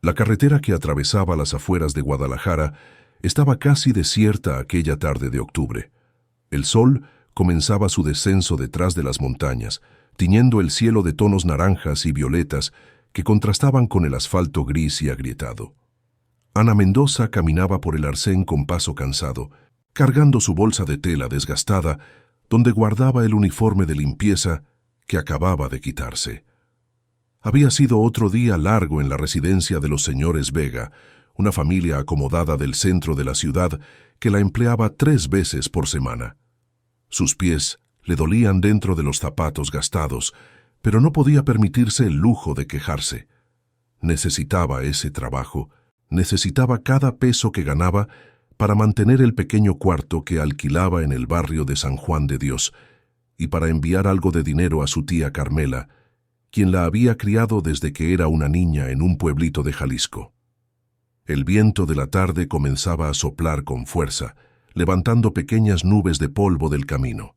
La carretera que atravesaba las afueras de Guadalajara estaba casi desierta aquella tarde de octubre. El sol comenzaba su descenso detrás de las montañas, tiñendo el cielo de tonos naranjas y violetas que contrastaban con el asfalto gris y agrietado. Ana Mendoza caminaba por el arcén con paso cansado, cargando su bolsa de tela desgastada, donde guardaba el uniforme de limpieza que acababa de quitarse. Había sido otro día largo en la residencia de los señores Vega, una familia acomodada del centro de la ciudad que la empleaba 3 veces por semana. Sus pies le dolían dentro de los zapatos gastados, pero no podía permitirse el lujo de quejarse. Necesitaba ese trabajo, necesitaba cada peso que ganaba para mantener el pequeño cuarto que alquilaba en el barrio de San Juan de Dios y para enviar algo de dinero a su tía Carmela, quien la había criado desde que era una niña en un pueblito de Jalisco. El viento de la tarde comenzaba a soplar con fuerza, levantando pequeñas nubes de polvo del camino.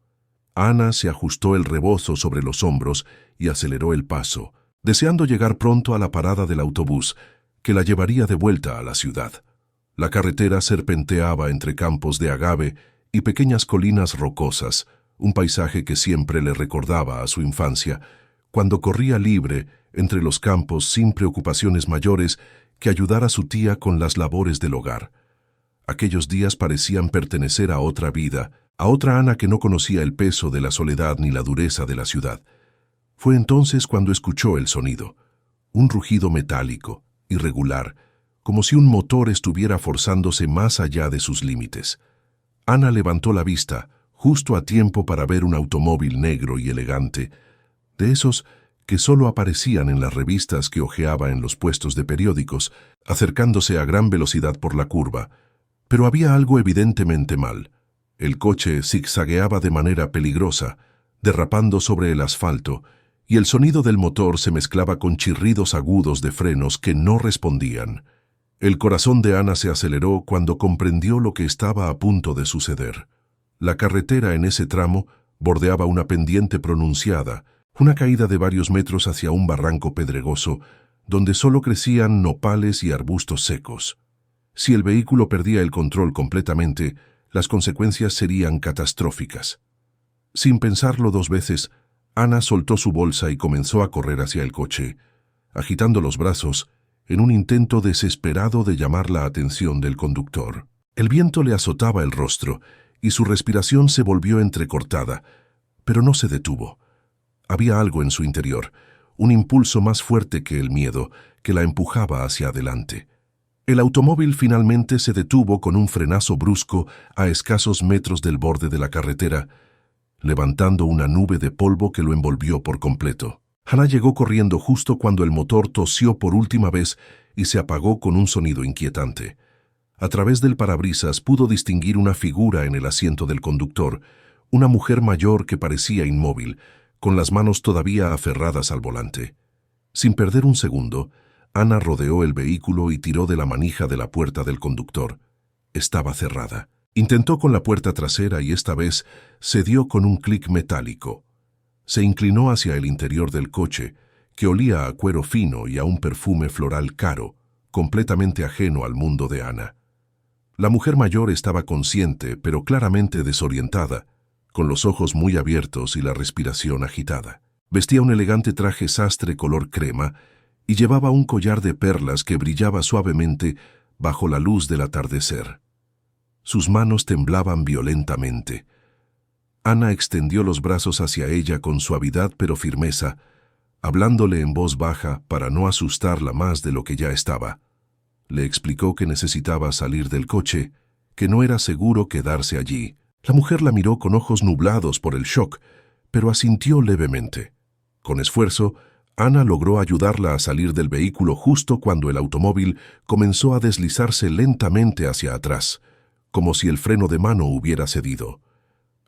Ana se ajustó el rebozo sobre los hombros y aceleró el paso, deseando llegar pronto a la parada del autobús, que la llevaría de vuelta a la ciudad. La carretera serpenteaba entre campos de agave y pequeñas colinas rocosas, un paisaje que siempre le recordaba a su infancia, cuando corría libre entre los campos sin preocupaciones mayores que ayudar a su tía con las labores del hogar. Aquellos días parecían pertenecer a otra vida, a otra Ana que no conocía el peso de la soledad ni la dureza de la ciudad. Fue entonces cuando escuchó el sonido, un rugido metálico, irregular, como si un motor estuviera forzándose más allá de sus límites. Ana levantó la vista, justo a tiempo para ver un automóvil negro y elegante, de esos que solo aparecían en las revistas que hojeaba en los puestos de periódicos, acercándose a gran velocidad por la curva. Pero había algo evidentemente mal. El coche zigzagueaba de manera peligrosa, derrapando sobre el asfalto, y el sonido del motor se mezclaba con chirridos agudos de frenos que no respondían. El corazón de Ana se aceleró cuando comprendió lo que estaba a punto de suceder. La carretera en ese tramo bordeaba una pendiente pronunciada, una caída de varios metros hacia un barranco pedregoso, donde solo crecían nopales y arbustos secos. Si el vehículo perdía el control completamente, las consecuencias serían catastróficas. Sin pensarlo 2 veces, Ana soltó su bolsa y comenzó a correr hacia el coche, agitando los brazos en un intento desesperado de llamar la atención del conductor. El viento le azotaba el rostro y su respiración se volvió entrecortada, pero no se detuvo. Había algo en su interior, un impulso más fuerte que el miedo, que la empujaba hacia adelante. El automóvil finalmente se detuvo con un frenazo brusco a escasos metros del borde de la carretera, levantando una nube de polvo que lo envolvió por completo. Ana llegó corriendo justo cuando el motor tosió por última vez y se apagó con un sonido inquietante. A través del parabrisas pudo distinguir una figura en el asiento del conductor, una mujer mayor que parecía inmóvil, con las manos todavía aferradas al volante. Sin perder un segundo, Ana rodeó el vehículo y tiró de la manija de la puerta del conductor. Estaba cerrada. Intentó con la puerta trasera y esta vez cedió con un clic metálico. Se inclinó hacia el interior del coche, que olía a cuero fino y a un perfume floral caro, completamente ajeno al mundo de Ana. La mujer mayor estaba consciente, pero claramente desorientada, con los ojos muy abiertos y la respiración agitada. Vestía un elegante traje sastre color crema y llevaba un collar de perlas que brillaba suavemente bajo la luz del atardecer. Sus manos temblaban violentamente. Ana extendió los brazos hacia ella con suavidad pero firmeza, hablándole en voz baja para no asustarla más de lo que ya estaba. Le explicó que necesitaba salir del coche, que no era seguro quedarse allí. La mujer la miró con ojos nublados por el shock, pero asintió levemente. Con esfuerzo, Ana logró ayudarla a salir del vehículo justo cuando el automóvil comenzó a deslizarse lentamente hacia atrás, como si el freno de mano hubiera cedido.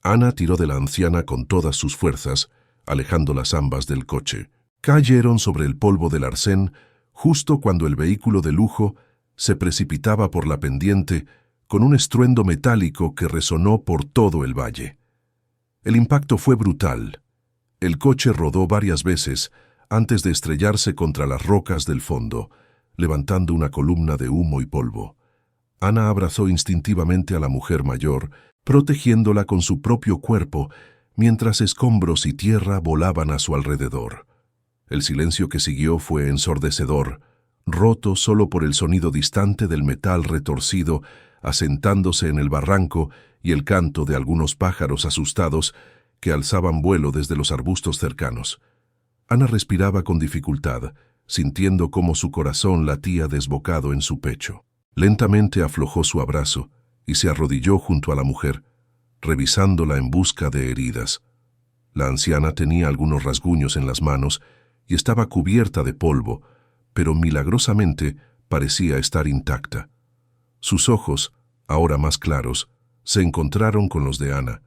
Ana tiró de la anciana con todas sus fuerzas, alejándolas ambas del coche. Cayeron sobre el polvo del arcén justo cuando el vehículo de lujo se precipitaba por la pendiente con un estruendo metálico que resonó por todo el valle. El impacto fue brutal. El coche rodó varias veces antes de estrellarse contra las rocas del fondo, levantando una columna de humo y polvo. Ana abrazó instintivamente a la mujer mayor, protegiéndola con su propio cuerpo, mientras escombros y tierra volaban a su alrededor. El silencio que siguió fue ensordecedor, roto solo por el sonido distante del metal retorcido asentándose en el barranco y el canto de algunos pájaros asustados que alzaban vuelo desde los arbustos cercanos. Ana respiraba con dificultad, sintiendo cómo su corazón latía desbocado en su pecho. Lentamente aflojó su abrazo y se arrodilló junto a la mujer, revisándola en busca de heridas. La anciana tenía algunos rasguños en las manos y estaba cubierta de polvo, pero milagrosamente parecía estar intacta. Sus ojos, ahora más claros, se encontraron con los de Ana,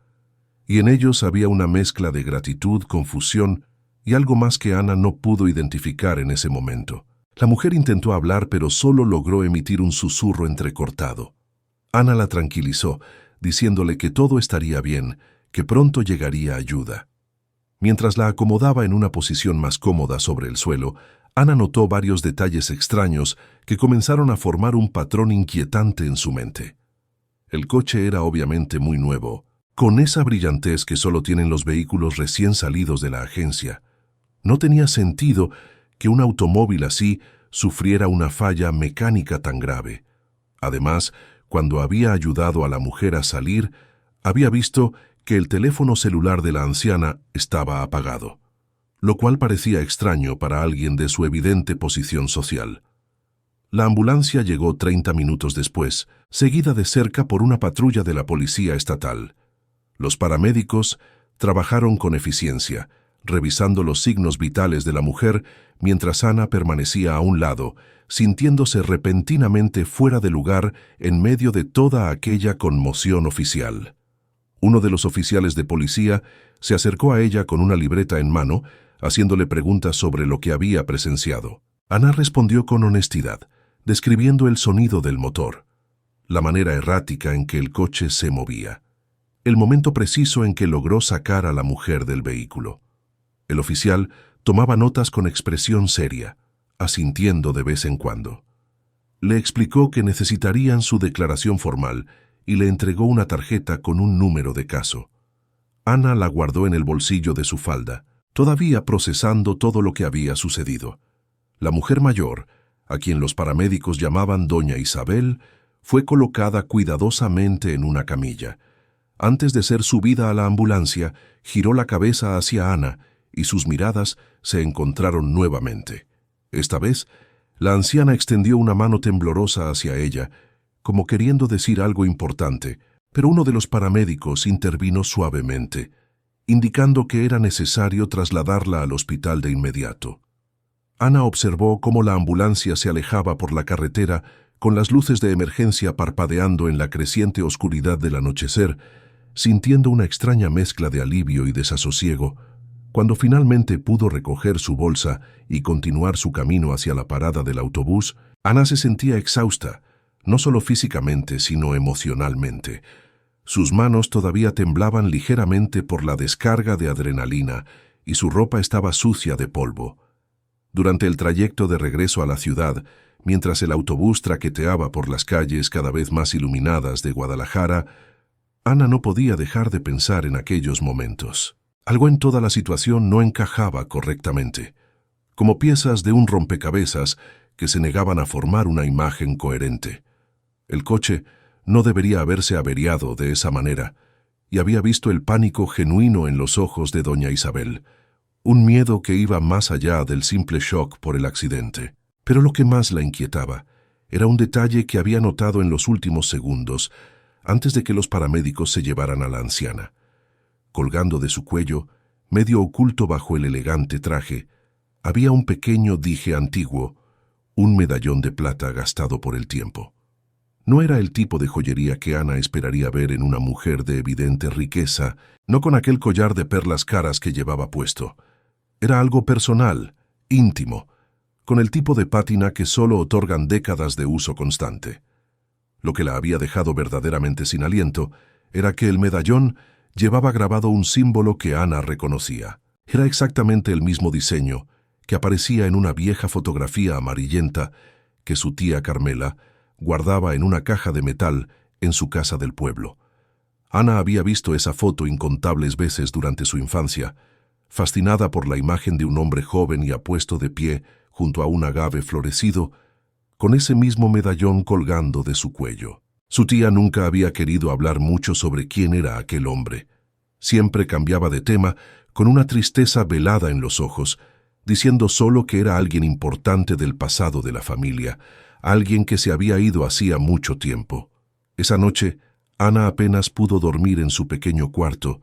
y en ellos había una mezcla de gratitud, confusión y algo más que Ana no pudo identificar en ese momento. La mujer intentó hablar, pero solo logró emitir un susurro entrecortado. Ana la tranquilizó, diciéndole que todo estaría bien, que pronto llegaría ayuda. Mientras la acomodaba en una posición más cómoda sobre el suelo, Ana notó varios detalles extraños que comenzaron a formar un patrón inquietante en su mente. El coche era obviamente muy nuevo, con esa brillantez que solo tienen los vehículos recién salidos de la agencia. No tenía sentido que un automóvil así sufriera una falla mecánica tan grave. Además, cuando había ayudado a la mujer a salir, había visto que el teléfono celular de la anciana estaba apagado, lo cual parecía extraño para alguien de su evidente posición social. La ambulancia llegó 30 minutos después, seguida de cerca por una patrulla de la policía estatal. Los paramédicos trabajaron con eficiencia, revisando los signos vitales de la mujer mientras Ana permanecía a un lado, sintiéndose repentinamente fuera de lugar en medio de toda aquella conmoción oficial. Uno de los oficiales de policía se acercó a ella con una libreta en mano, haciéndole preguntas sobre lo que había presenciado. Ana respondió con honestidad, describiendo el sonido del motor, la manera errática en que el coche se movía, el momento preciso en que logró sacar a la mujer del vehículo. El oficial tomaba notas con expresión seria, asintiendo de vez en cuando. Le explicó que necesitarían su declaración formal y le entregó una tarjeta con un número de caso. Ana la guardó en el bolsillo de su falda, todavía procesando todo lo que había sucedido. La mujer mayor, a quien los paramédicos llamaban Doña Isabel, fue colocada cuidadosamente en una camilla. Antes de ser subida a la ambulancia, giró la cabeza hacia Ana y sus miradas se encontraron nuevamente. Esta vez, la anciana extendió una mano temblorosa hacia ella, como queriendo decir algo importante, pero uno de los paramédicos intervino suavemente, indicando que era necesario trasladarla al hospital de inmediato. Ana observó cómo la ambulancia se alejaba por la carretera con las luces de emergencia parpadeando en la creciente oscuridad del anochecer, sintiendo una extraña mezcla de alivio y desasosiego. Cuando finalmente pudo recoger su bolsa y continuar su camino hacia la parada del autobús, Ana se sentía exhausta, no solo físicamente, sino emocionalmente. Sus manos todavía temblaban ligeramente por la descarga de adrenalina y su ropa estaba sucia de polvo. Durante el trayecto de regreso a la ciudad, mientras el autobús traqueteaba por las calles cada vez más iluminadas de Guadalajara, Ana no podía dejar de pensar en aquellos momentos. Algo en toda la situación no encajaba correctamente, como piezas de un rompecabezas que se negaban a formar una imagen coherente. El coche no debería haberse averiado de esa manera, y había visto el pánico genuino en los ojos de doña Isabel, un miedo que iba más allá del simple shock por el accidente. Pero lo que más la inquietaba era un detalle que había notado en los últimos segundos, antes de que los paramédicos se llevaran a la anciana. Colgando de su cuello, medio oculto bajo el elegante traje, había un pequeño dije antiguo, un medallón de plata gastado por el tiempo. No era el tipo de joyería que Ana esperaría ver en una mujer de evidente riqueza, no con aquel collar de perlas caras que llevaba puesto. Era algo personal, íntimo, con el tipo de pátina que solo otorgan décadas de uso constante. Lo que la había dejado verdaderamente sin aliento era que el medallón llevaba grabado un símbolo que Ana reconocía. Era exactamente el mismo diseño que aparecía en una vieja fotografía amarillenta que su tía Carmela guardaba en una caja de metal en su casa del pueblo. Ana había visto esa foto incontables veces durante su infancia, fascinada por la imagen de un hombre joven y apuesto de pie junto a un agave florecido, con ese mismo medallón colgando de su cuello. Su tía nunca había querido hablar mucho sobre quién era aquel hombre. Siempre cambiaba de tema con una tristeza velada en los ojos, diciendo solo que era alguien importante del pasado de la familia, alguien que se había ido hacía mucho tiempo. Esa noche, Ana apenas pudo dormir en su pequeño cuarto,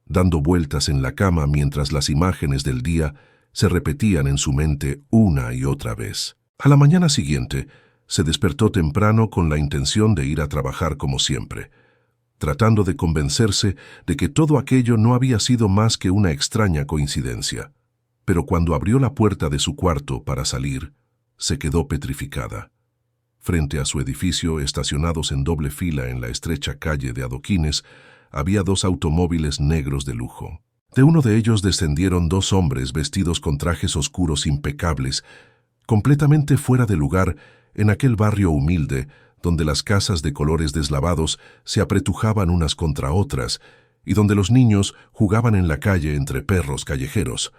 dando vueltas en la cama mientras las imágenes del día se repetían en su mente una y otra vez. A la mañana siguiente, se despertó temprano con la intención de ir a trabajar como siempre, tratando de convencerse de que todo aquello no había sido más que una extraña coincidencia. Pero cuando abrió la puerta de su cuarto para salir, se quedó petrificada. Frente a su edificio, estacionados en doble fila en la estrecha calle de adoquines, había 2 automóviles negros de lujo. De uno de ellos descendieron 2 hombres vestidos con trajes oscuros impecables, completamente fuera de lugar en aquel barrio humilde donde las casas de colores deslavados se apretujaban unas contra otras y donde los niños jugaban en la calle entre perros callejeros.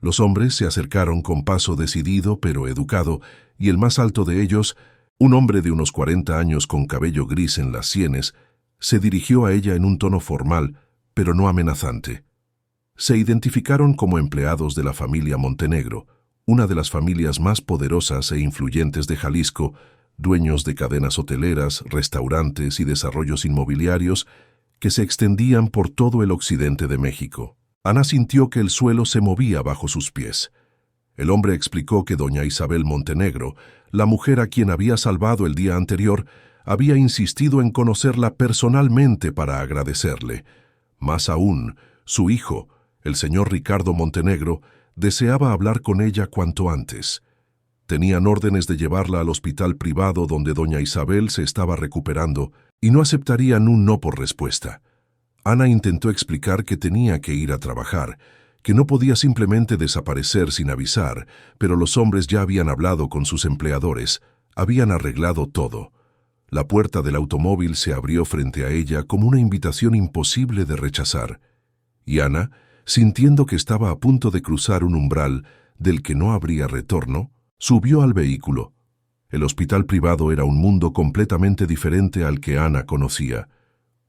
Los hombres se acercaron con paso decidido pero educado, y el más alto de ellos, un hombre de unos 40 años con cabello gris en las sienes, se dirigió a ella en un tono formal, pero no amenazante. Se identificaron como empleados de la familia Montenegro, una de las familias más poderosas e influyentes de Jalisco, dueños de cadenas hoteleras, restaurantes y desarrollos inmobiliarios que se extendían por todo el occidente de México. Ana sintió que el suelo se movía bajo sus pies. El hombre explicó que doña Isabel Montenegro, la mujer a quien había salvado el día anterior, había insistido en conocerla personalmente para agradecerle. Más aún, su hijo, el señor Ricardo Montenegro, deseaba hablar con ella cuanto antes. Tenían órdenes de llevarla al hospital privado donde doña Isabel se estaba recuperando y no aceptarían un no por respuesta. Ana intentó explicar que tenía que ir a trabajar, que no podía simplemente desaparecer sin avisar, pero los hombres ya habían hablado con sus empleadores, habían arreglado todo. La puerta del automóvil se abrió frente a ella como una invitación imposible de rechazar, y Ana, sintiendo que estaba a punto de cruzar un umbral del que no habría retorno, subió al vehículo. El hospital privado era un mundo completamente diferente al que Ana conocía.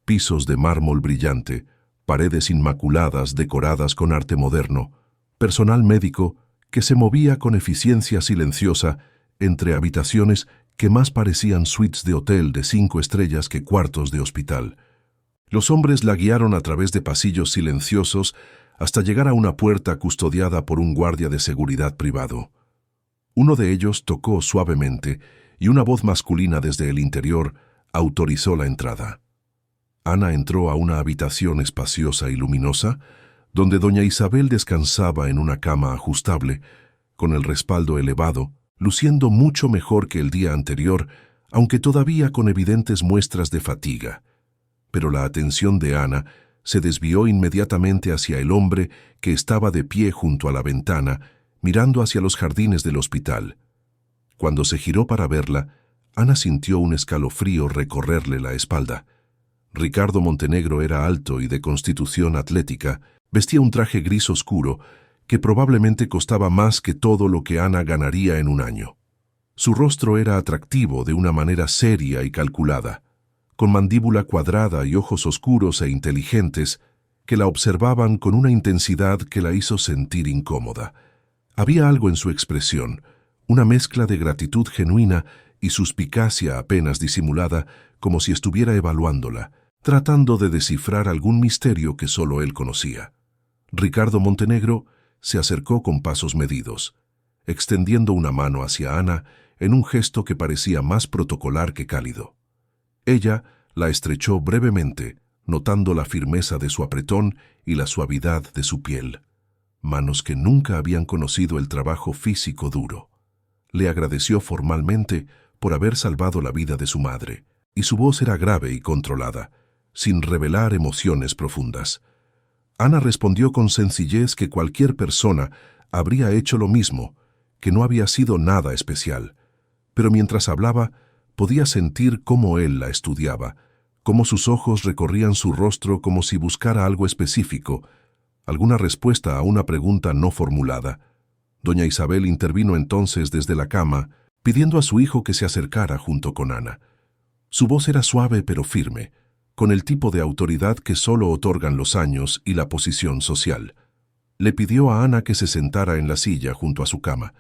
Pisos de mármol brillante, paredes inmaculadas decoradas con arte moderno, personal médico que se movía con eficiencia silenciosa entre habitaciones que más parecían suites de hotel de 5 estrellas que cuartos de hospital. Los hombres la guiaron a través de pasillos silenciosos hasta llegar a una puerta custodiada por un guardia de seguridad privado. Uno de ellos tocó suavemente y una voz masculina desde el interior autorizó la entrada. Ana entró a una habitación espaciosa y luminosa, donde doña Isabel descansaba en una cama ajustable, con el respaldo elevado, luciendo mucho mejor que el día anterior, aunque todavía con evidentes muestras de fatiga. Pero la atención de Ana se desvió inmediatamente hacia el hombre que estaba de pie junto a la ventana, mirando hacia los jardines del hospital. Cuando se giró para verla, Ana sintió un escalofrío recorrerle la espalda. Ricardo Montenegro era alto y de constitución atlética, vestía un traje gris oscuro que probablemente costaba más que todo lo que Ana ganaría en un año. Su rostro era atractivo de una manera seria y calculada, con mandíbula cuadrada y ojos oscuros e inteligentes que la observaban con una intensidad que la hizo sentir incómoda. Había algo en su expresión, una mezcla de gratitud genuina y suspicacia apenas disimulada, como si estuviera evaluándola, tratando de descifrar algún misterio que solo él conocía. Ricardo Montenegro se acercó con pasos medidos, extendiendo una mano hacia Ana en un gesto que parecía más protocolar que cálido. Ella la estrechó brevemente, notando la firmeza de su apretón y la suavidad de su piel. Manos que nunca habían conocido el trabajo físico duro. Le agradeció formalmente por haber salvado la vida de su madre, y su voz era grave y controlada, sin revelar emociones profundas. Ana respondió con sencillez que cualquier persona habría hecho lo mismo, que no había sido nada especial. pero mientras hablaba, podía sentir cómo él la estudiaba, cómo sus ojos recorrían su rostro como si buscara algo específico, alguna respuesta a una pregunta no formulada. Doña Isabel intervino entonces desde la cama, pidiendo a su hijo que se acercara junto con Ana. Su voz era suave pero firme, con el tipo de autoridad que solo otorgan los años y la posición social. Le pidió a Ana que se sentara en la silla junto a su cama,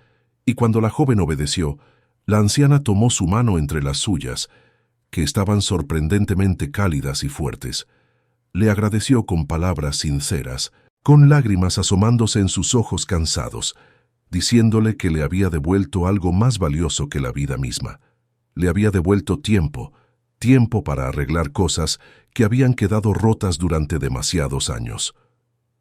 y cuando la joven obedeció, la anciana tomó su mano entre las suyas, que estaban sorprendentemente cálidas y fuertes. Le agradeció con palabras sinceras, con lágrimas asomándose en sus ojos cansados, diciéndole que le había devuelto algo más valioso que la vida misma. Le había devuelto tiempo para arreglar cosas que habían quedado rotas durante demasiados años.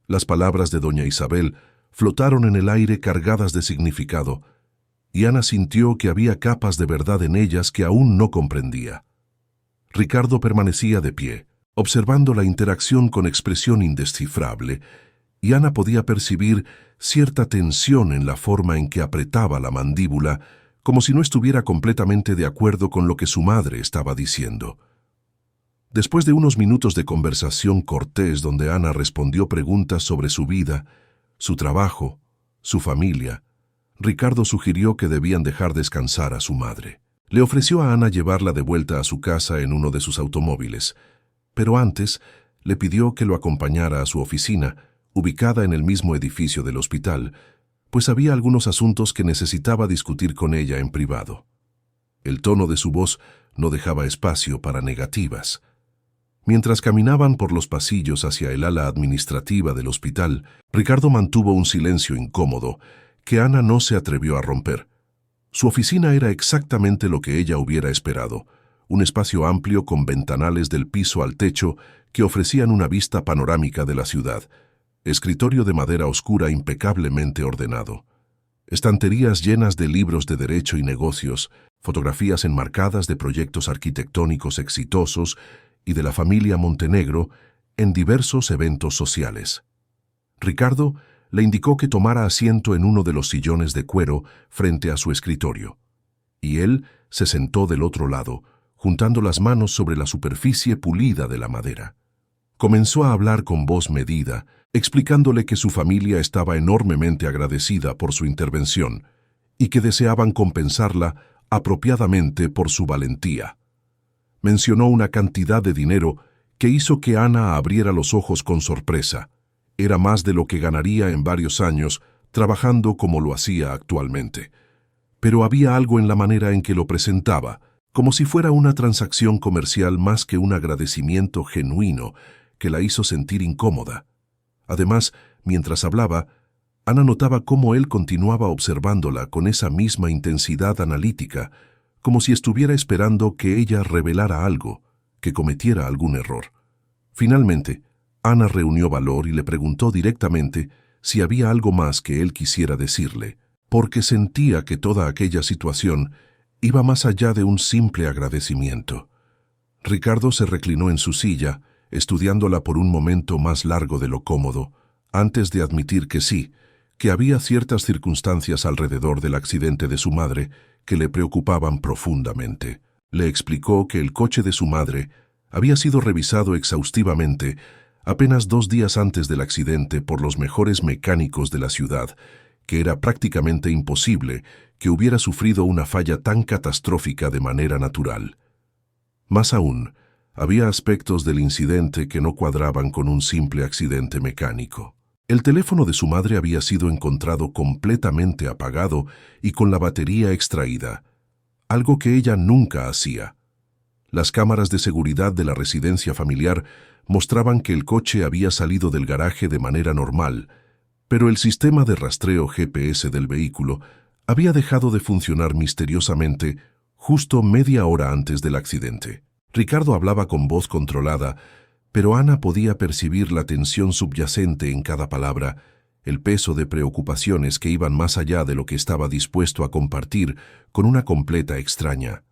Las palabras de doña Isabel flotaron en el aire cargadas de significado, y Ana sintió que había capas de verdad en ellas que aún no comprendía. Ricardo permanecía de pie, observando la interacción con expresión indescifrable, y Ana podía percibir cierta tensión en la forma en que apretaba la mandíbula, como si no estuviera completamente de acuerdo con lo que su madre estaba diciendo. Después de unos minutos de conversación cortés donde Ana respondió preguntas sobre su vida, su trabajo, su familia, Ricardo sugirió que debían dejar descansar a su madre. Le ofreció a Ana llevarla de vuelta a su casa en uno de sus automóviles, pero antes le pidió que lo acompañara a su oficina, ubicada en el mismo edificio del hospital, pues había algunos asuntos que necesitaba discutir con ella en privado. El tono de su voz no dejaba espacio para negativas. Mientras caminaban por los pasillos hacia el ala administrativa del hospital, Ricardo mantuvo un silencio incómodo que Ana no se atrevió a romper. Su oficina era exactamente lo que ella hubiera esperado, un espacio amplio con ventanales del piso al techo que ofrecían una vista panorámica de la ciudad, escritorio de madera oscura impecablemente ordenado, estanterías llenas de libros de derecho y negocios, fotografías enmarcadas de proyectos arquitectónicos exitosos y de la familia Montenegro en diversos eventos sociales. Ricardo le indicó que tomara asiento en uno de los sillones de cuero frente a su escritorio, y él se sentó del otro lado, juntando las manos sobre la superficie pulida de la madera. Comenzó a hablar con voz medida, explicándole que su familia estaba enormemente agradecida por su intervención y que deseaban compensarla apropiadamente por su valentía. Mencionó una cantidad de dinero que hizo que Ana abriera los ojos con sorpresa. Era más de lo que ganaría en varios años trabajando como lo hacía actualmente. Pero había algo en la manera en que lo presentaba, como si fuera una transacción comercial más que un agradecimiento genuino, que la hizo sentir incómoda. Además, mientras hablaba, Ana notaba cómo él continuaba observándola con esa misma intensidad analítica, como si estuviera esperando que ella revelara algo, que cometiera algún error. Finalmente, Ana reunió valor y le preguntó directamente si había algo más que él quisiera decirle, porque sentía que toda aquella situación iba más allá de un simple agradecimiento. Ricardo se reclinó en su silla, estudiándola por un momento más largo de lo cómodo, antes de admitir que sí, que había ciertas circunstancias alrededor del accidente de su madre que le preocupaban profundamente. Le explicó que el coche de su madre había sido revisado exhaustivamente apenas 2 días antes del accidente por los mejores mecánicos de la ciudad, que era prácticamente imposible que hubiera sufrido una falla tan catastrófica de manera natural. Más aún, había aspectos del incidente que no cuadraban con un simple accidente mecánico. El teléfono de su madre había sido encontrado completamente apagado y con la batería extraída, algo que ella nunca hacía. Las cámaras de seguridad de la residencia familiar mostraban que el coche había salido del garaje de manera normal, pero el sistema de rastreo GPS del vehículo había dejado de funcionar misteriosamente justo media hora antes del accidente. Ricardo hablaba con voz controlada, pero Ana podía percibir la tensión subyacente en cada palabra, el peso de preocupaciones que iban más allá de lo que estaba dispuesto a compartir con una completa extraña.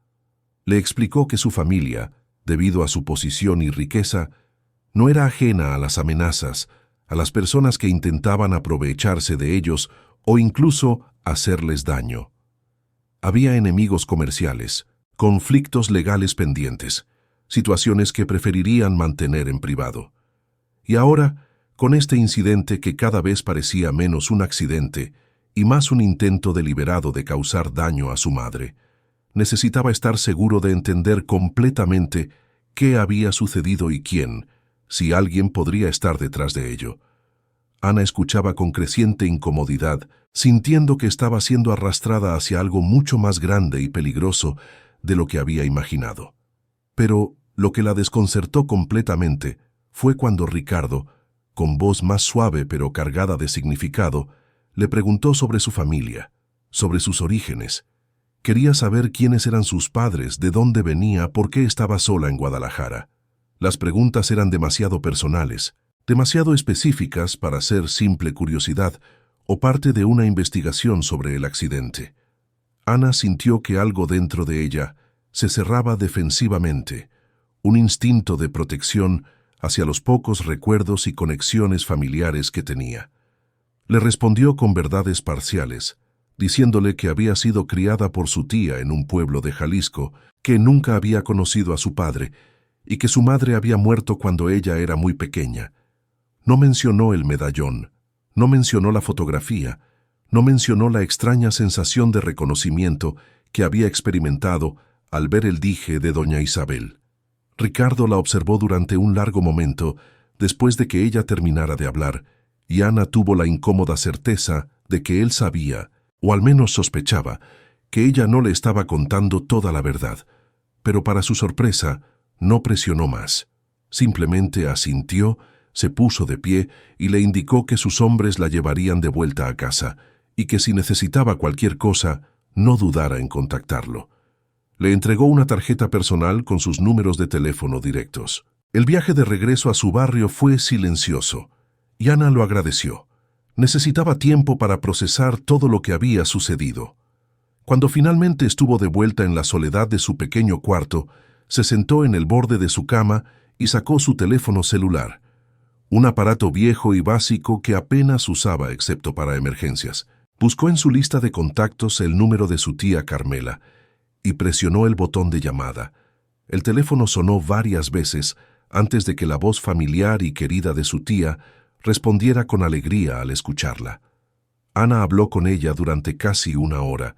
Le explicó que su familia, debido a su posición y riqueza, no era ajena a las amenazas, a las personas que intentaban aprovecharse de ellos o incluso hacerles daño. Había enemigos comerciales, conflictos legales pendientes, situaciones que preferirían mantener en privado. Y ahora, con este incidente que cada vez parecía menos un accidente y más un intento deliberado de causar daño a su madre, necesitaba estar seguro de entender completamente qué había sucedido y quién, si alguien podría estar detrás de ello. Ana escuchaba con creciente incomodidad, sintiendo que estaba siendo arrastrada hacia algo mucho más grande y peligroso de lo que había imaginado. Pero lo que la desconcertó completamente fue cuando Ricardo, con voz más suave pero cargada de significado, le preguntó sobre su familia, sobre sus orígenes. Quería saber quiénes eran sus padres, de dónde venía, por qué estaba sola en Guadalajara. Las preguntas eran demasiado personales, demasiado específicas para ser simple curiosidad o parte de una investigación sobre el accidente. Ana sintió que algo dentro de ella se cerraba defensivamente, un instinto de protección hacia los pocos recuerdos y conexiones familiares que tenía. Le respondió con verdades parciales, diciéndole que había sido criada por su tía en un pueblo de Jalisco, que nunca había conocido a su padre y que su madre había muerto cuando ella era muy pequeña. No mencionó el medallón, no mencionó la fotografía, no mencionó la extraña sensación de reconocimiento que había experimentado al ver el dije de doña Isabel. Ricardo la observó durante un largo momento después de que ella terminara de hablar, y Ana tuvo la incómoda certeza de que él sabía, o al menos sospechaba, que ella no le estaba contando toda la verdad. Pero para su sorpresa, no presionó más. Simplemente asintió, se puso de pie y le indicó que sus hombres la llevarían de vuelta a casa, y que si necesitaba cualquier cosa, no dudara en contactarlo. Le entregó una tarjeta personal con sus números de teléfono directos. El viaje de regreso a su barrio fue silencioso, y Ana lo agradeció. Necesitaba tiempo para procesar todo lo que había sucedido. Cuando finalmente estuvo de vuelta en la soledad de su pequeño cuarto, se sentó en el borde de su cama y sacó su teléfono celular, un aparato viejo y básico que apenas usaba excepto para emergencias. Buscó en su lista de contactos el número de su tía Carmela y presionó el botón de llamada. El teléfono sonó varias veces antes de que la voz familiar y querida de su tía respondiera con alegría al escucharla. Ana habló con ella durante casi una hora,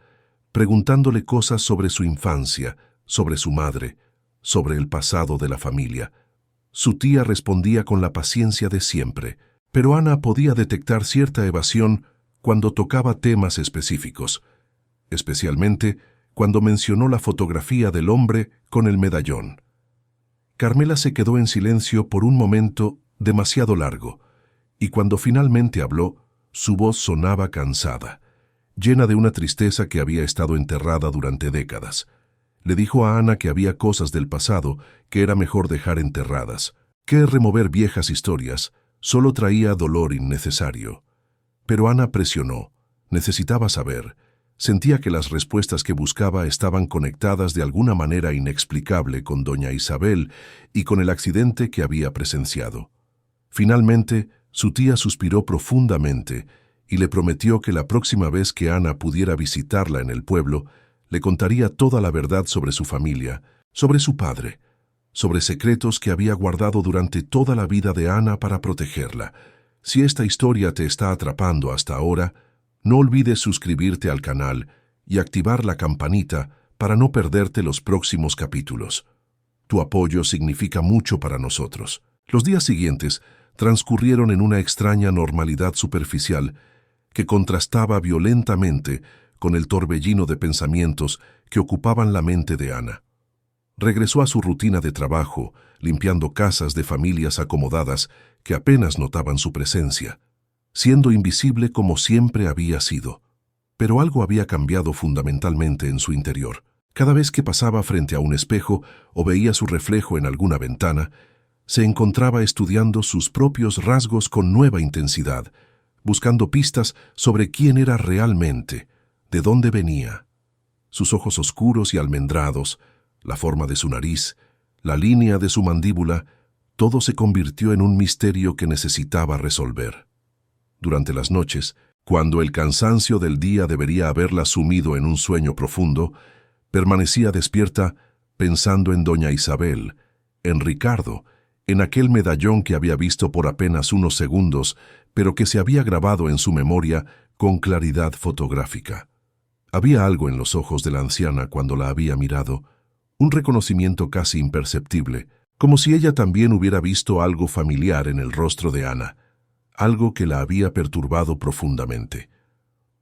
preguntándole cosas sobre su infancia, sobre su madre, sobre el pasado de la familia. Su tía respondía con la paciencia de siempre, pero Ana podía detectar cierta evasión cuando tocaba temas específicos, especialmente cuando mencionó la fotografía del hombre con el medallón. Carmela se quedó en silencio por un momento demasiado largo, y cuando finalmente habló, su voz sonaba cansada, llena de una tristeza que había estado enterrada durante décadas. Le dijo a Ana que había cosas del pasado que era mejor dejar enterradas, que remover viejas historias solo traía dolor innecesario. Pero Ana presionó. Necesitaba saber. Sentía que las respuestas que buscaba estaban conectadas de alguna manera inexplicable con doña Isabel y con el accidente que había presenciado. Finalmente, su tía suspiró profundamente y le prometió que la próxima vez que Ana pudiera visitarla en el pueblo, le contaría toda la verdad sobre su familia, sobre su padre, sobre secretos que había guardado durante toda la vida de Ana para protegerla. Si esta historia te está atrapando hasta ahora, no olvides suscribirte al canal y activar la campanita para no perderte los próximos capítulos. Tu apoyo significa mucho para nosotros. Los días siguientes transcurrieron en una extraña normalidad superficial que contrastaba violentamente con el torbellino de pensamientos que ocupaban la mente de Ana. Regresó a su rutina de trabajo, limpiando casas de familias acomodadas que apenas notaban su presencia, siendo invisible como siempre había sido. Pero algo había cambiado fundamentalmente en su interior. Cada vez que pasaba frente a un espejo o veía su reflejo en alguna ventana, se encontraba estudiando sus propios rasgos con nueva intensidad, buscando pistas sobre quién era realmente, de dónde venía. Sus ojos oscuros y almendrados, la forma de su nariz, la línea de su mandíbula, todo se convirtió en un misterio que necesitaba resolver. Durante las noches, Cuando el cansancio del día debería haberla sumido en un sueño profundo, permanecía despierta pensando en doña Isabel, en Ricardo, en aquel medallón que había visto por apenas unos segundos, pero que se había grabado en su memoria con claridad fotográfica. Había algo en los ojos de la anciana cuando la había mirado, un reconocimiento casi imperceptible, como si ella también hubiera visto algo familiar en el rostro de Ana, algo que la había perturbado profundamente.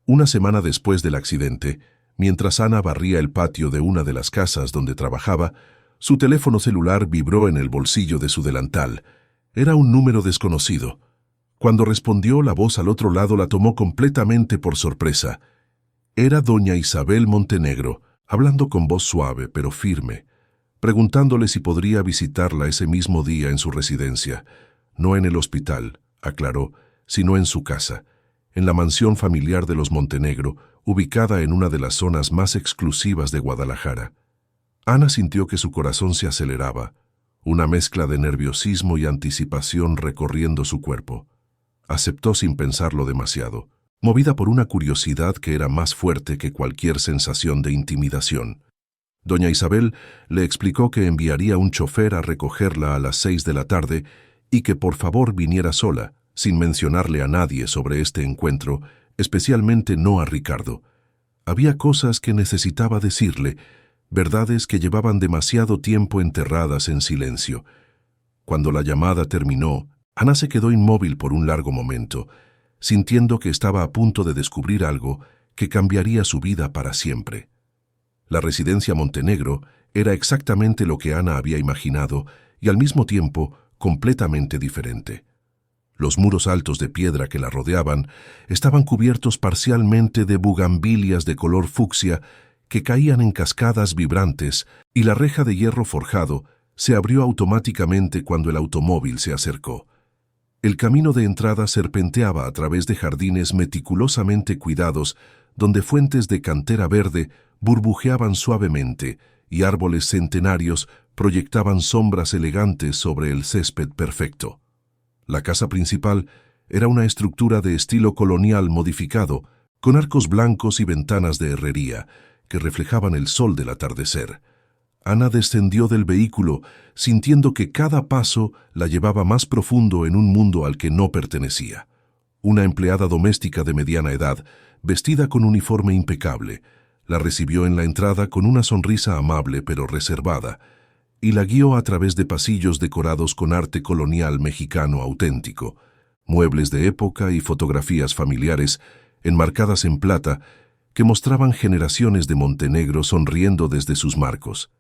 Una semana después del accidente, mientras Ana barría el patio de una de las casas donde trabajaba, su teléfono celular vibró en el bolsillo de su delantal. Era un número desconocido. Cuando respondió, la voz al otro lado la tomó completamente por sorpresa. Era doña Isabel Montenegro, hablando con voz suave pero firme, preguntándole si podría visitarla ese mismo día en su residencia, no en el hospital, aclaró, sino en su casa, en la mansión familiar de los Montenegro, ubicada en una de las zonas más exclusivas de Guadalajara. Ana sintió que su corazón se aceleraba, una mezcla de nerviosismo y anticipación recorriendo su cuerpo. Aceptó sin pensarlo demasiado, movida por una curiosidad que era más fuerte que cualquier sensación de intimidación. Doña Isabel le explicó que enviaría un chofer a recogerla a las 6 de la tarde y que por favor viniera sola, sin mencionarle a nadie sobre este encuentro, especialmente no a Ricardo. Había cosas que necesitaba decirle, verdades que llevaban demasiado tiempo enterradas en silencio. Cuando la llamada terminó, Ana se quedó inmóvil por un largo momento, sintiendo que estaba a punto de descubrir algo que cambiaría su vida para siempre. La residencia Montenegro era exactamente lo que Ana había imaginado y al mismo tiempo completamente diferente. Los muros altos de piedra que la rodeaban estaban cubiertos parcialmente de bugambilias de color fucsia que caían en cascadas vibrantes y la reja de hierro forjado se abrió automáticamente cuando el automóvil se acercó. El camino de entrada serpenteaba a través de jardines meticulosamente cuidados donde fuentes de cantera verde burbujeaban suavemente y árboles centenarios proyectaban sombras elegantes sobre el césped perfecto. La casa principal era una estructura de estilo colonial modificado, con arcos blancos y ventanas de herrería, que reflejaban el sol del atardecer. Ana descendió del vehículo, sintiendo que cada paso la llevaba más profundo en un mundo al que no pertenecía. Una empleada doméstica de mediana edad, vestida con uniforme impecable, la recibió en la entrada con una sonrisa amable pero reservada, y la guió a través de pasillos decorados con arte colonial mexicano auténtico, muebles de época y fotografías familiares enmarcadas en plata que mostraban generaciones de Montenegro sonriendo desde sus marcos.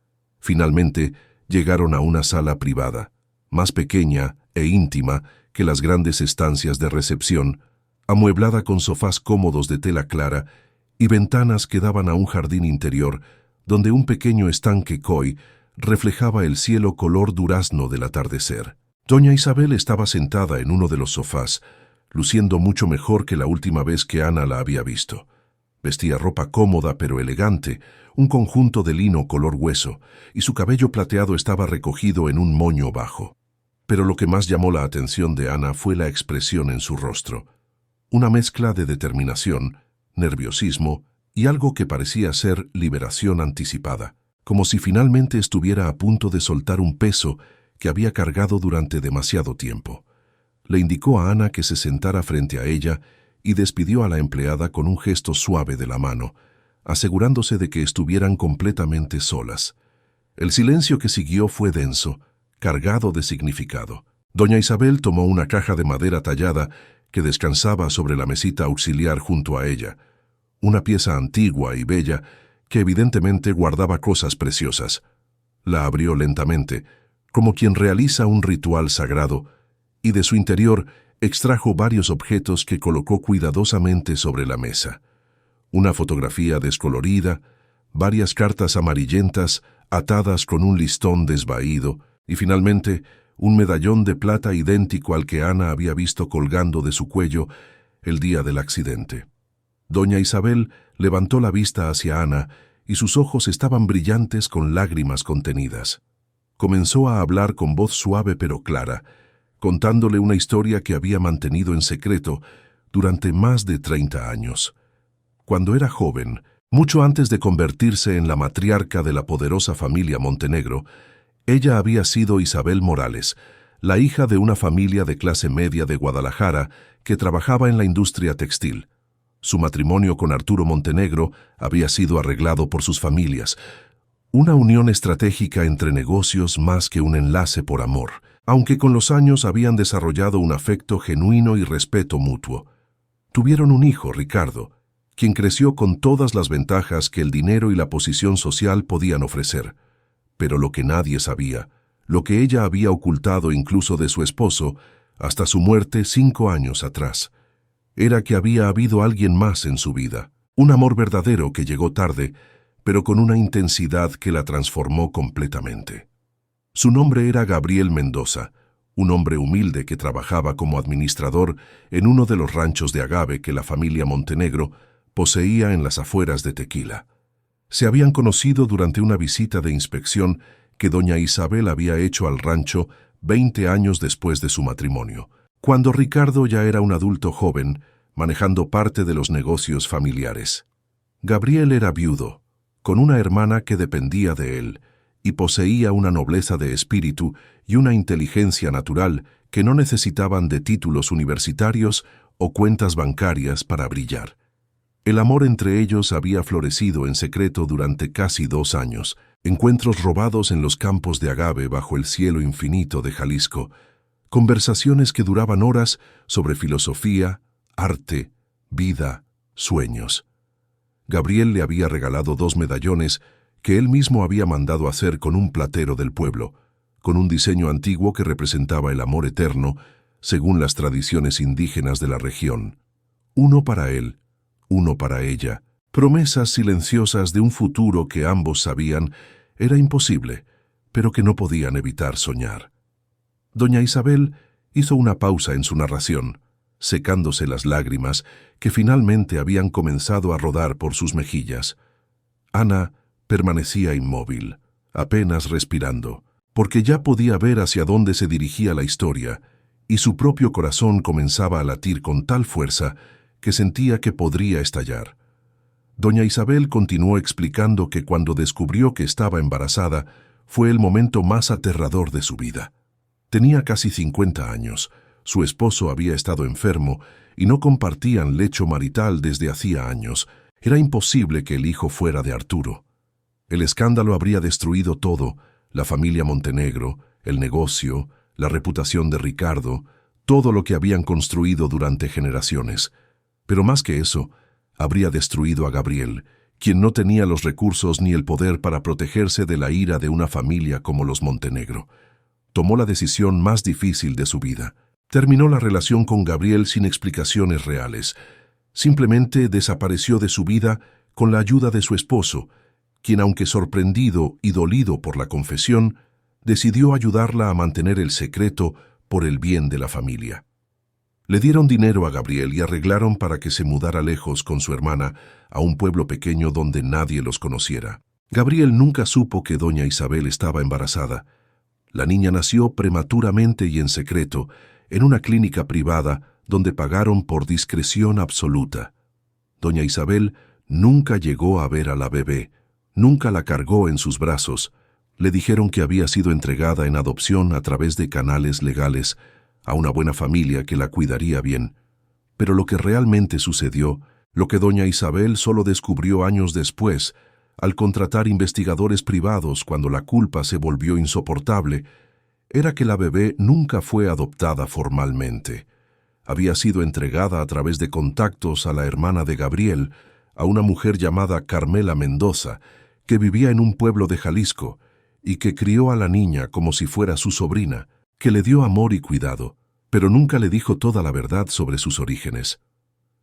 Finalmente, llegaron a una sala privada, más pequeña e íntima que las grandes estancias de recepción, amueblada con sofás cómodos de tela clara y ventanas que daban a un jardín interior donde un pequeño estanque koi reflejaba el cielo color durazno del atardecer. Doña Isabel estaba sentada en uno de los sofás, luciendo mucho mejor que la última vez que Ana la había visto. Vestía ropa cómoda pero elegante, un conjunto de lino color hueso, y su cabello plateado estaba recogido en un moño bajo. Pero lo que más llamó la atención de Ana fue la expresión en su rostro. Una mezcla de determinación, nerviosismo y algo que parecía ser liberación anticipada, como si finalmente estuviera a punto de soltar un peso que había cargado durante demasiado tiempo. Le indicó a Ana que se sentara frente a ella y despidió a la empleada con un gesto suave de la mano, asegurándose de que estuvieran completamente solas. El silencio que siguió fue denso, cargado de significado. Doña Isabel tomó una caja de madera tallada que descansaba sobre la mesita auxiliar junto a ella, una pieza antigua y bella que evidentemente guardaba cosas preciosas. La abrió lentamente, como quien realiza un ritual sagrado, y de su interior extrajo varios objetos que colocó cuidadosamente sobre la mesa. Una fotografía descolorida, varias cartas amarillentas atadas con un listón desvaído y finalmente un medallón de plata idéntico al que Ana había visto colgando de su cuello el día del accidente. Doña Isabel levantó la vista hacia Ana y sus ojos estaban brillantes con lágrimas contenidas. Comenzó a hablar con voz suave pero clara, contándole una historia que había mantenido en secreto durante más de 30 años. Cuando era joven, mucho antes de convertirse en la matriarca de la poderosa familia Montenegro, ella había sido Isabel Morales, la hija de una familia de clase media de Guadalajara que trabajaba en la industria textil. Su matrimonio con Arturo Montenegro había sido arreglado por sus familias, una unión estratégica entre negocios más que un enlace por amor, aunque con los años habían desarrollado un afecto genuino y respeto mutuo. Tuvieron un hijo, Ricardo, quien creció con todas las ventajas que el dinero y la posición social podían ofrecer. Pero lo que nadie sabía, lo que ella había ocultado incluso de su esposo, hasta su muerte 5 años atrás, era que había habido alguien más en su vida, un amor verdadero que llegó tarde, pero con una intensidad que la transformó completamente. Su nombre era Gabriel Mendoza, un hombre humilde que trabajaba como administrador en uno de los ranchos de agave que la familia Montenegro poseía en las afueras de Tequila. Se habían conocido durante una visita de inspección que doña Isabel había hecho al rancho 20 años después de su matrimonio, cuando Ricardo ya era un adulto joven, manejando parte de los negocios familiares. Gabriel era viudo, con una hermana que dependía de él, y poseía una nobleza de espíritu y una inteligencia natural que no necesitaban de títulos universitarios o cuentas bancarias para brillar. El amor entre ellos había florecido en secreto durante casi 2 años, encuentros robados en los campos de agave bajo el cielo infinito de Jalisco, conversaciones que duraban horas sobre filosofía, arte, vida, sueños. Gabriel le había regalado 2 medallones que él mismo había mandado hacer con un platero del pueblo, con un diseño antiguo que representaba el amor eterno, según las tradiciones indígenas de la región. Uno para él, uno para ella, promesas silenciosas de un futuro que ambos sabían era imposible, pero que no podían evitar soñar. Doña Isabel hizo una pausa en su narración, secándose las lágrimas que finalmente habían comenzado a rodar por sus mejillas. Ana permanecía inmóvil, apenas respirando, porque ya podía ver hacia dónde se dirigía la historia, y su propio corazón comenzaba a latir con tal fuerza que sentía que podría estallar. Doña Isabel continuó explicando que cuando descubrió que estaba embarazada fue el momento más aterrador de su vida. Tenía casi 50 años, su esposo había estado enfermo y no compartían lecho marital desde hacía años. Era imposible que el hijo fuera de Arturo. El escándalo habría destruido todo, la familia Montenegro, el negocio, la reputación de Ricardo, todo lo que habían construido durante generaciones. Pero más que eso, habría destruido a Gabriel, quien no tenía los recursos ni el poder para protegerse de la ira de una familia como los Montenegro. Tomó la decisión más difícil de su vida. Terminó la relación con Gabriel sin explicaciones reales. Simplemente desapareció de su vida con la ayuda de su esposo, quien, aunque sorprendido y dolido por la confesión, decidió ayudarla a mantener el secreto por el bien de la familia. Le dieron dinero a Gabriel y arreglaron para que se mudara lejos con su hermana a un pueblo pequeño donde nadie los conociera. Gabriel nunca supo que doña Isabel estaba embarazada. La niña nació prematuramente y en secreto, en una clínica privada donde pagaron por discreción absoluta. Doña Isabel nunca llegó a ver a la bebé, nunca la cargó en sus brazos. Le dijeron que había sido entregada en adopción a través de canales legales a una buena familia que la cuidaría bien. Pero lo que realmente sucedió, lo que doña Isabel solo descubrió años después, al contratar investigadores privados cuando la culpa se volvió insoportable, era que la bebé nunca fue adoptada formalmente. Había sido entregada a través de contactos a la hermana de Gabriel, a una mujer llamada Carmela Mendoza, que vivía en un pueblo de Jalisco, y que crió a la niña como si fuera su sobrina, que le dio amor y cuidado, pero nunca le dijo toda la verdad sobre sus orígenes.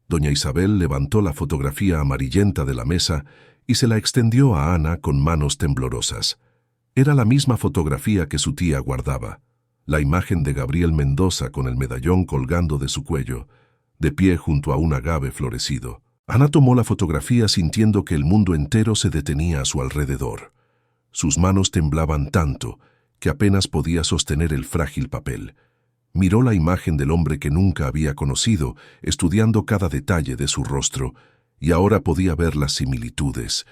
Doña Isabel levantó la fotografía amarillenta de la mesa y se la extendió a Ana con manos temblorosas. Era la misma fotografía que su tía guardaba, la imagen de Gabriel Mendoza con el medallón colgando de su cuello, de pie junto a un agave florecido. Ana tomó la fotografía sintiendo que el mundo entero se detenía a su alrededor. Sus manos temblaban tanto que apenas podía sostener el frágil papel. Miró la imagen del hombre que nunca había conocido, estudiando cada detalle de su rostro, y ahora podía ver las similitudes,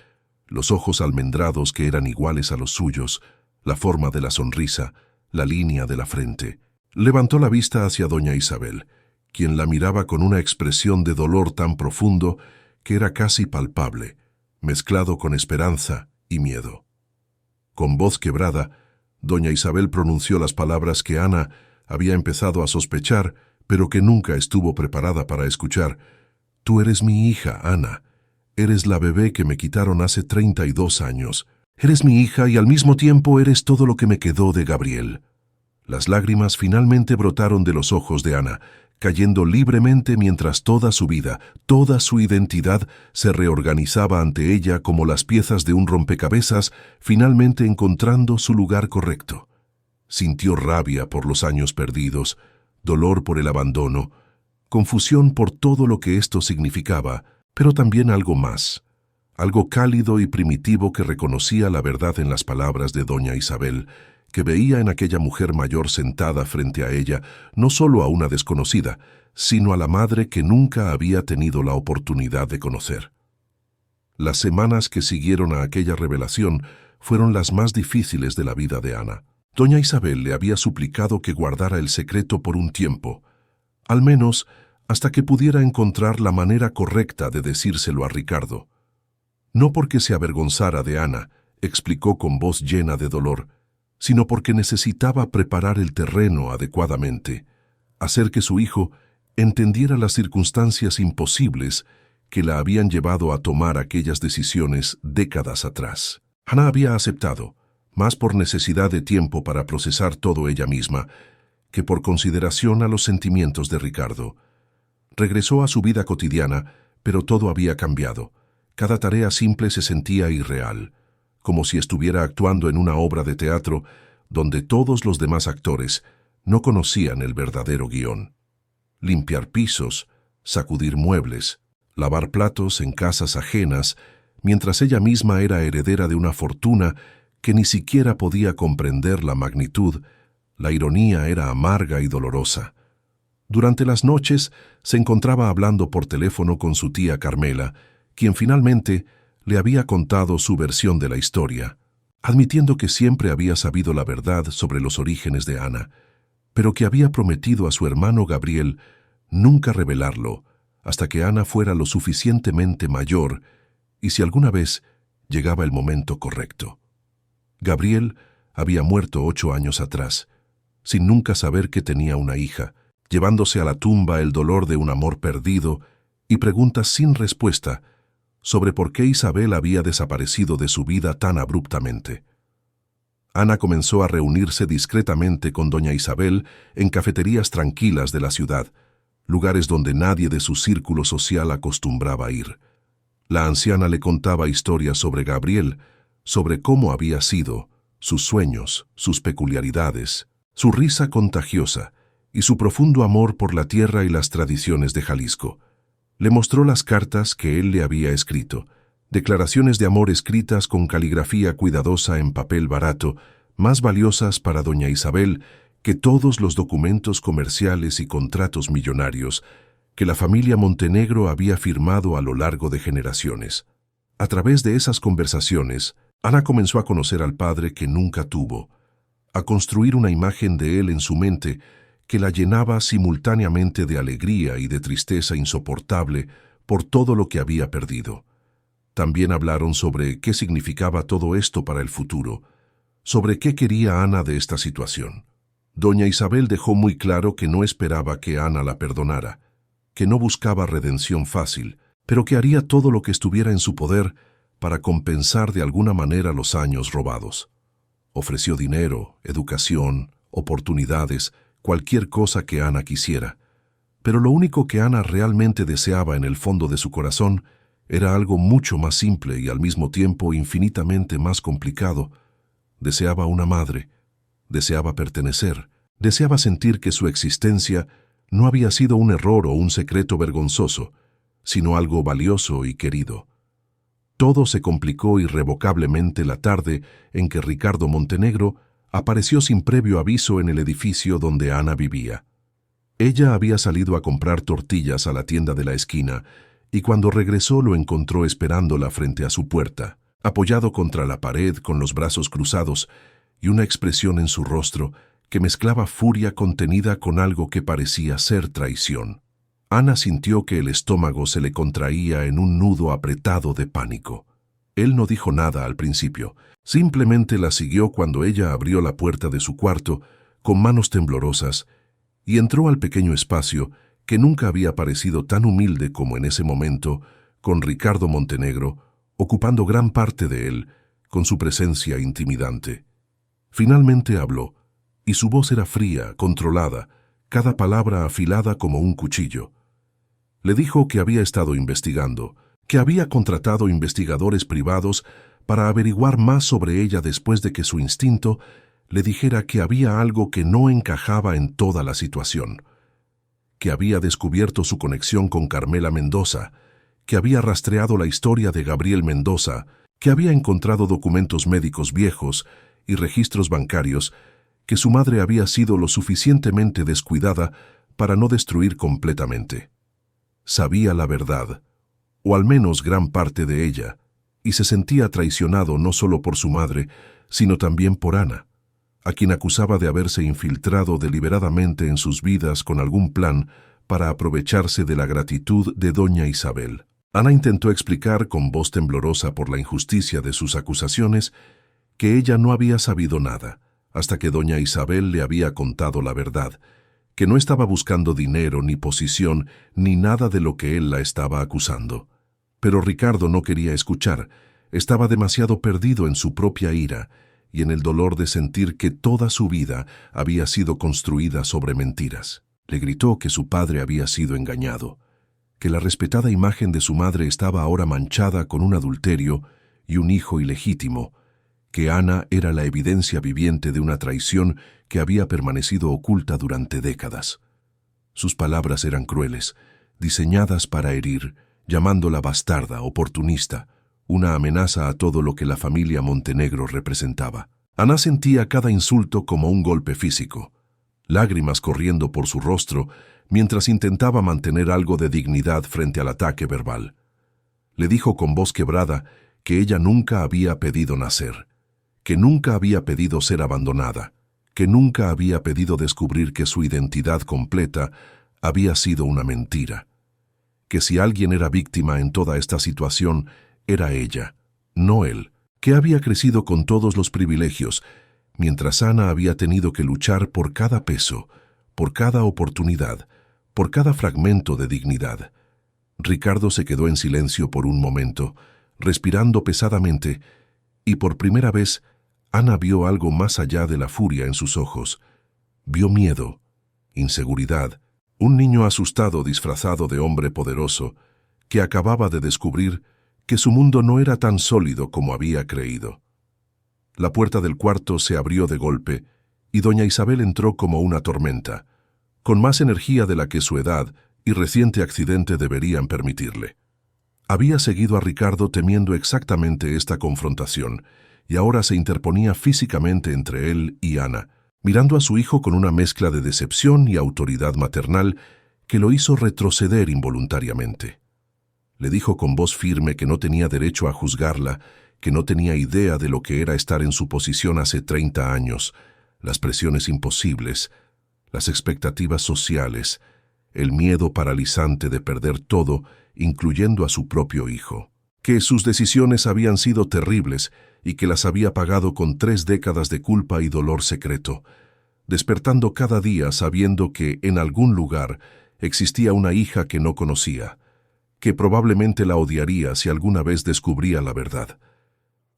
los ojos almendrados que eran iguales a los suyos, la forma de la sonrisa, la línea de la frente. Levantó la vista hacia doña Isabel, quien la miraba con una expresión de dolor tan profundo que era casi palpable, mezclado con esperanza y miedo. Con voz quebrada, doña Isabel pronunció las palabras que Ana había empezado a sospechar, pero que nunca estuvo preparada para escuchar. «Tú eres mi hija, Ana. Eres la bebé que me quitaron hace 32 años. Eres mi hija y al mismo tiempo eres todo lo que me quedó de Gabriel». Las lágrimas finalmente brotaron de los ojos de Ana, cayendo libremente mientras toda su vida, toda su identidad se reorganizaba ante ella como las piezas de un rompecabezas, finalmente encontrando su lugar correcto. Sintió rabia por los años perdidos, dolor por el abandono, confusión por todo lo que esto significaba, pero también algo más, algo cálido y primitivo que reconocía la verdad en las palabras de doña Isabel, que veía en aquella mujer mayor sentada frente a ella no solo a una desconocida, sino a la madre que nunca había tenido la oportunidad de conocer. Las semanas que siguieron a aquella revelación fueron las más difíciles de la vida de Ana. Doña Isabel le había suplicado que guardara el secreto por un tiempo, al menos hasta que pudiera encontrar la manera correcta de decírselo a Ricardo. No porque se avergonzara de Ana, explicó con voz llena de dolor, sino porque necesitaba preparar el terreno adecuadamente, hacer que su hijo entendiera las circunstancias imposibles que la habían llevado a tomar aquellas decisiones décadas atrás. Ana había aceptado, más por necesidad de tiempo para procesar todo ella misma, que por consideración a los sentimientos de Ricardo. Regresó a su vida cotidiana, pero todo había cambiado. Cada tarea simple se sentía irreal, como si estuviera actuando en una obra de teatro donde todos los demás actores no conocían el verdadero guión. Limpiar pisos, sacudir muebles, lavar platos en casas ajenas, mientras ella misma era heredera de una fortuna que ni siquiera podía comprender la magnitud. La ironía era amarga y dolorosa. Durante las noches se encontraba hablando por teléfono con su tía Carmela, quien finalmente le había contado su versión de la historia, admitiendo que siempre había sabido la verdad sobre los orígenes de Ana, pero que había prometido a su hermano Gabriel nunca revelarlo hasta que Ana fuera lo suficientemente mayor y si alguna vez llegaba el momento correcto. Gabriel había muerto 8 años atrás, sin nunca saber que tenía una hija, llevándose a la tumba el dolor de un amor perdido y preguntas sin respuesta sobre por qué Isabel había desaparecido de su vida tan abruptamente. Ana comenzó a reunirse discretamente con doña Isabel en cafeterías tranquilas de la ciudad, lugares donde nadie de su círculo social acostumbraba ir. La anciana le contaba historias sobre Gabriel, sobre cómo había sido, sus sueños, sus peculiaridades, su risa contagiosa y su profundo amor por la tierra y las tradiciones de Jalisco. Le mostró las cartas que él le había escrito, declaraciones de amor escritas con caligrafía cuidadosa en papel barato, más valiosas para doña Isabel que todos los documentos comerciales y contratos millonarios que la familia Montenegro había firmado a lo largo de generaciones. A través de esas conversaciones, Ana comenzó a conocer al padre que nunca tuvo, a construir una imagen de él en su mente que la llenaba simultáneamente de alegría y de tristeza insoportable por todo lo que había perdido. También hablaron sobre qué significaba todo esto para el futuro, sobre qué quería Ana de esta situación. Doña Isabel dejó muy claro que no esperaba que Ana la perdonara, que no buscaba redención fácil, pero que haría todo lo que estuviera en su poder para compensar de alguna manera los años robados. Ofreció dinero, educación, oportunidades, cualquier cosa que Ana quisiera. Pero lo único que Ana realmente deseaba en el fondo de su corazón era algo mucho más simple y al mismo tiempo infinitamente más complicado. Deseaba una madre, deseaba pertenecer, deseaba sentir que su existencia no había sido un error o un secreto vergonzoso, sino algo valioso y querido. Todo se complicó irrevocablemente la tarde en que Ricardo Montenegro apareció sin previo aviso en el edificio donde Ana vivía. Ella había salido a comprar tortillas a la tienda de la esquina y cuando regresó lo encontró esperándola frente a su puerta, apoyado contra la pared con los brazos cruzados y una expresión en su rostro que mezclaba furia contenida con algo que parecía ser traición. Ana sintió que el estómago se le contraía en un nudo apretado de pánico. Él no dijo nada al principio, simplemente la siguió cuando ella abrió la puerta de su cuarto con manos temblorosas y entró al pequeño espacio que nunca había parecido tan humilde como en ese momento, con Ricardo Montenegro ocupando gran parte de él, con su presencia intimidante. Finalmente habló, y su voz era fría, controlada, cada palabra afilada como un cuchillo. Le dijo que había estado investigando, que había contratado investigadores privados para averiguar más sobre ella después de que su instinto le dijera que había algo que no encajaba en toda la situación, que había descubierto su conexión con Carmela Mendoza, que había rastreado la historia de Gabriel Mendoza, que había encontrado documentos médicos viejos y registros bancarios, que su madre había sido lo suficientemente descuidada para no destruir completamente. Sabía la verdad, o al menos gran parte de ella, y se sentía traicionado no solo por su madre, sino también por Ana, a quien acusaba de haberse infiltrado deliberadamente en sus vidas con algún plan para aprovecharse de la gratitud de doña Isabel. Ana intentó explicar con voz temblorosa por la injusticia de sus acusaciones que ella no había sabido nada, hasta que doña Isabel le había contado la verdad, que no estaba buscando dinero ni posición ni nada de lo que él la estaba acusando. Pero Ricardo no quería escuchar, estaba demasiado perdido en su propia ira y en el dolor de sentir que toda su vida había sido construida sobre mentiras. Le gritó que su padre había sido engañado, que la respetada imagen de su madre estaba ahora manchada con un adulterio y un hijo ilegítimo, que Ana era la evidencia viviente de una traición que había permanecido oculta durante décadas. Sus palabras eran crueles, diseñadas para herir, llamándola bastarda, oportunista, una amenaza a todo lo que la familia Montenegro representaba. Ana sentía cada insulto como un golpe físico, lágrimas corriendo por su rostro mientras intentaba mantener algo de dignidad frente al ataque verbal. Le dijo con voz quebrada que ella nunca había pedido nacer, que nunca había pedido ser abandonada, que nunca había pedido descubrir que su identidad completa había sido una mentira, que si alguien era víctima en toda esta situación, era ella, no él, que había crecido con todos los privilegios, mientras Ana había tenido que luchar por cada peso, por cada oportunidad, por cada fragmento de dignidad. Ricardo se quedó en silencio por un momento, respirando pesadamente, y por primera vez Ana vio algo más allá de la furia en sus ojos. Vio miedo, inseguridad, un niño asustado disfrazado de hombre poderoso, que acababa de descubrir que su mundo no era tan sólido como había creído. La puerta del cuarto se abrió de golpe y doña Isabel entró como una tormenta, con más energía de la que su edad y reciente accidente deberían permitirle. Había seguido a Ricardo temiendo exactamente esta confrontación y ahora se interponía físicamente entre él y Ana, mirando a su hijo con una mezcla de decepción y autoridad maternal que lo hizo retroceder involuntariamente. Le dijo con voz firme que no tenía derecho a juzgarla, que no tenía idea de lo que era estar en su posición hace 30 años, las presiones imposibles, las expectativas sociales, el miedo paralizante de perder todo, incluyendo a su propio hijo, que sus decisiones habían sido terribles y que las había pagado con 3 décadas de culpa y dolor secreto, despertando cada día sabiendo que en algún lugar existía una hija que no conocía, que probablemente la odiaría si alguna vez descubría la verdad.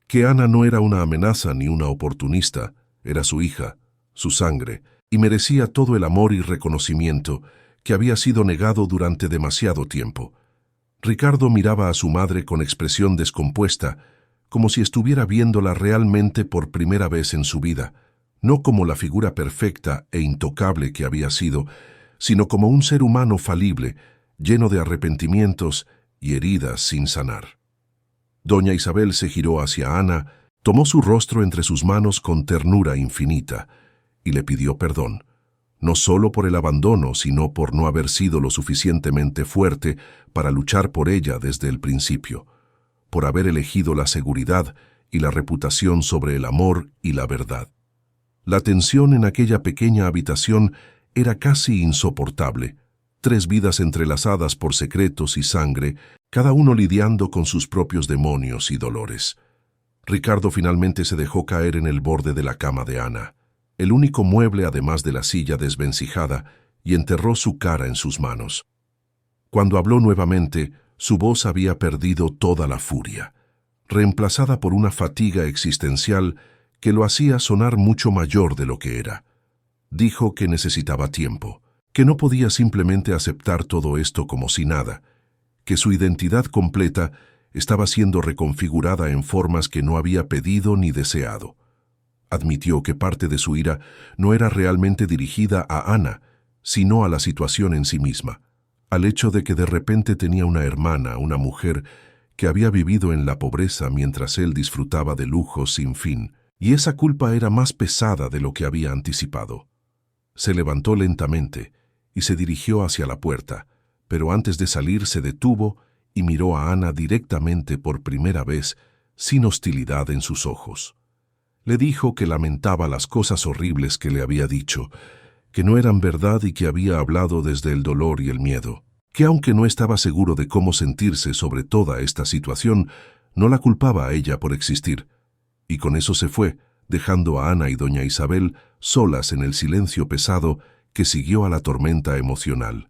Que Ana no era una amenaza ni una oportunista, era su hija, su sangre, y merecía todo el amor y reconocimiento que había sido negado durante demasiado tiempo. Ricardo miraba a su madre con expresión descompuesta, como si estuviera viéndola realmente por primera vez en su vida, no como la figura perfecta e intocable que había sido, sino como un ser humano falible, lleno de arrepentimientos y heridas sin sanar. Doña Isabel se giró hacia Ana Tomó su rostro entre sus manos con ternura infinita y le pidió perdón, no solo por el abandono, sino por no haber sido lo suficientemente fuerte para luchar por ella desde el principio, por haber elegido la seguridad y la reputación sobre el amor y la verdad. La tensión en aquella pequeña habitación era casi insoportable. 3 vidas entrelazadas por secretos y sangre, cada uno lidiando con sus propios demonios y dolores. Ricardo finalmente se dejó caer en el borde de la cama de Ana, el único mueble además de la silla desvencijada, y enterró su cara en sus manos. Cuando habló nuevamente, su voz había perdido toda la furia, reemplazada por una fatiga existencial que lo hacía sonar mucho mayor de lo que era. Dijo que necesitaba tiempo, que no podía simplemente aceptar todo esto como si nada, que su identidad completa estaba siendo reconfigurada en formas que no había pedido ni deseado. Admitió que parte de su ira no era realmente dirigida a Ana, sino a la situación en sí misma, al hecho de que de repente tenía una hermana, una mujer, que había vivido en la pobreza mientras él disfrutaba de lujos sin fin, y esa culpa era más pesada de lo que había anticipado. Se levantó lentamente y se dirigió hacia la puerta, pero antes de salir se detuvo y miró a Ana directamente por primera vez, sin hostilidad en sus ojos. Le dijo que lamentaba las cosas horribles que le había dicho, que no eran verdad y que había hablado desde el dolor y el miedo, que aunque no estaba seguro de cómo sentirse sobre toda esta situación, no la culpaba a ella por existir. Y con eso se fue, dejando a Ana y doña Isabel solas en el silencio pesado que siguió a la tormenta emocional.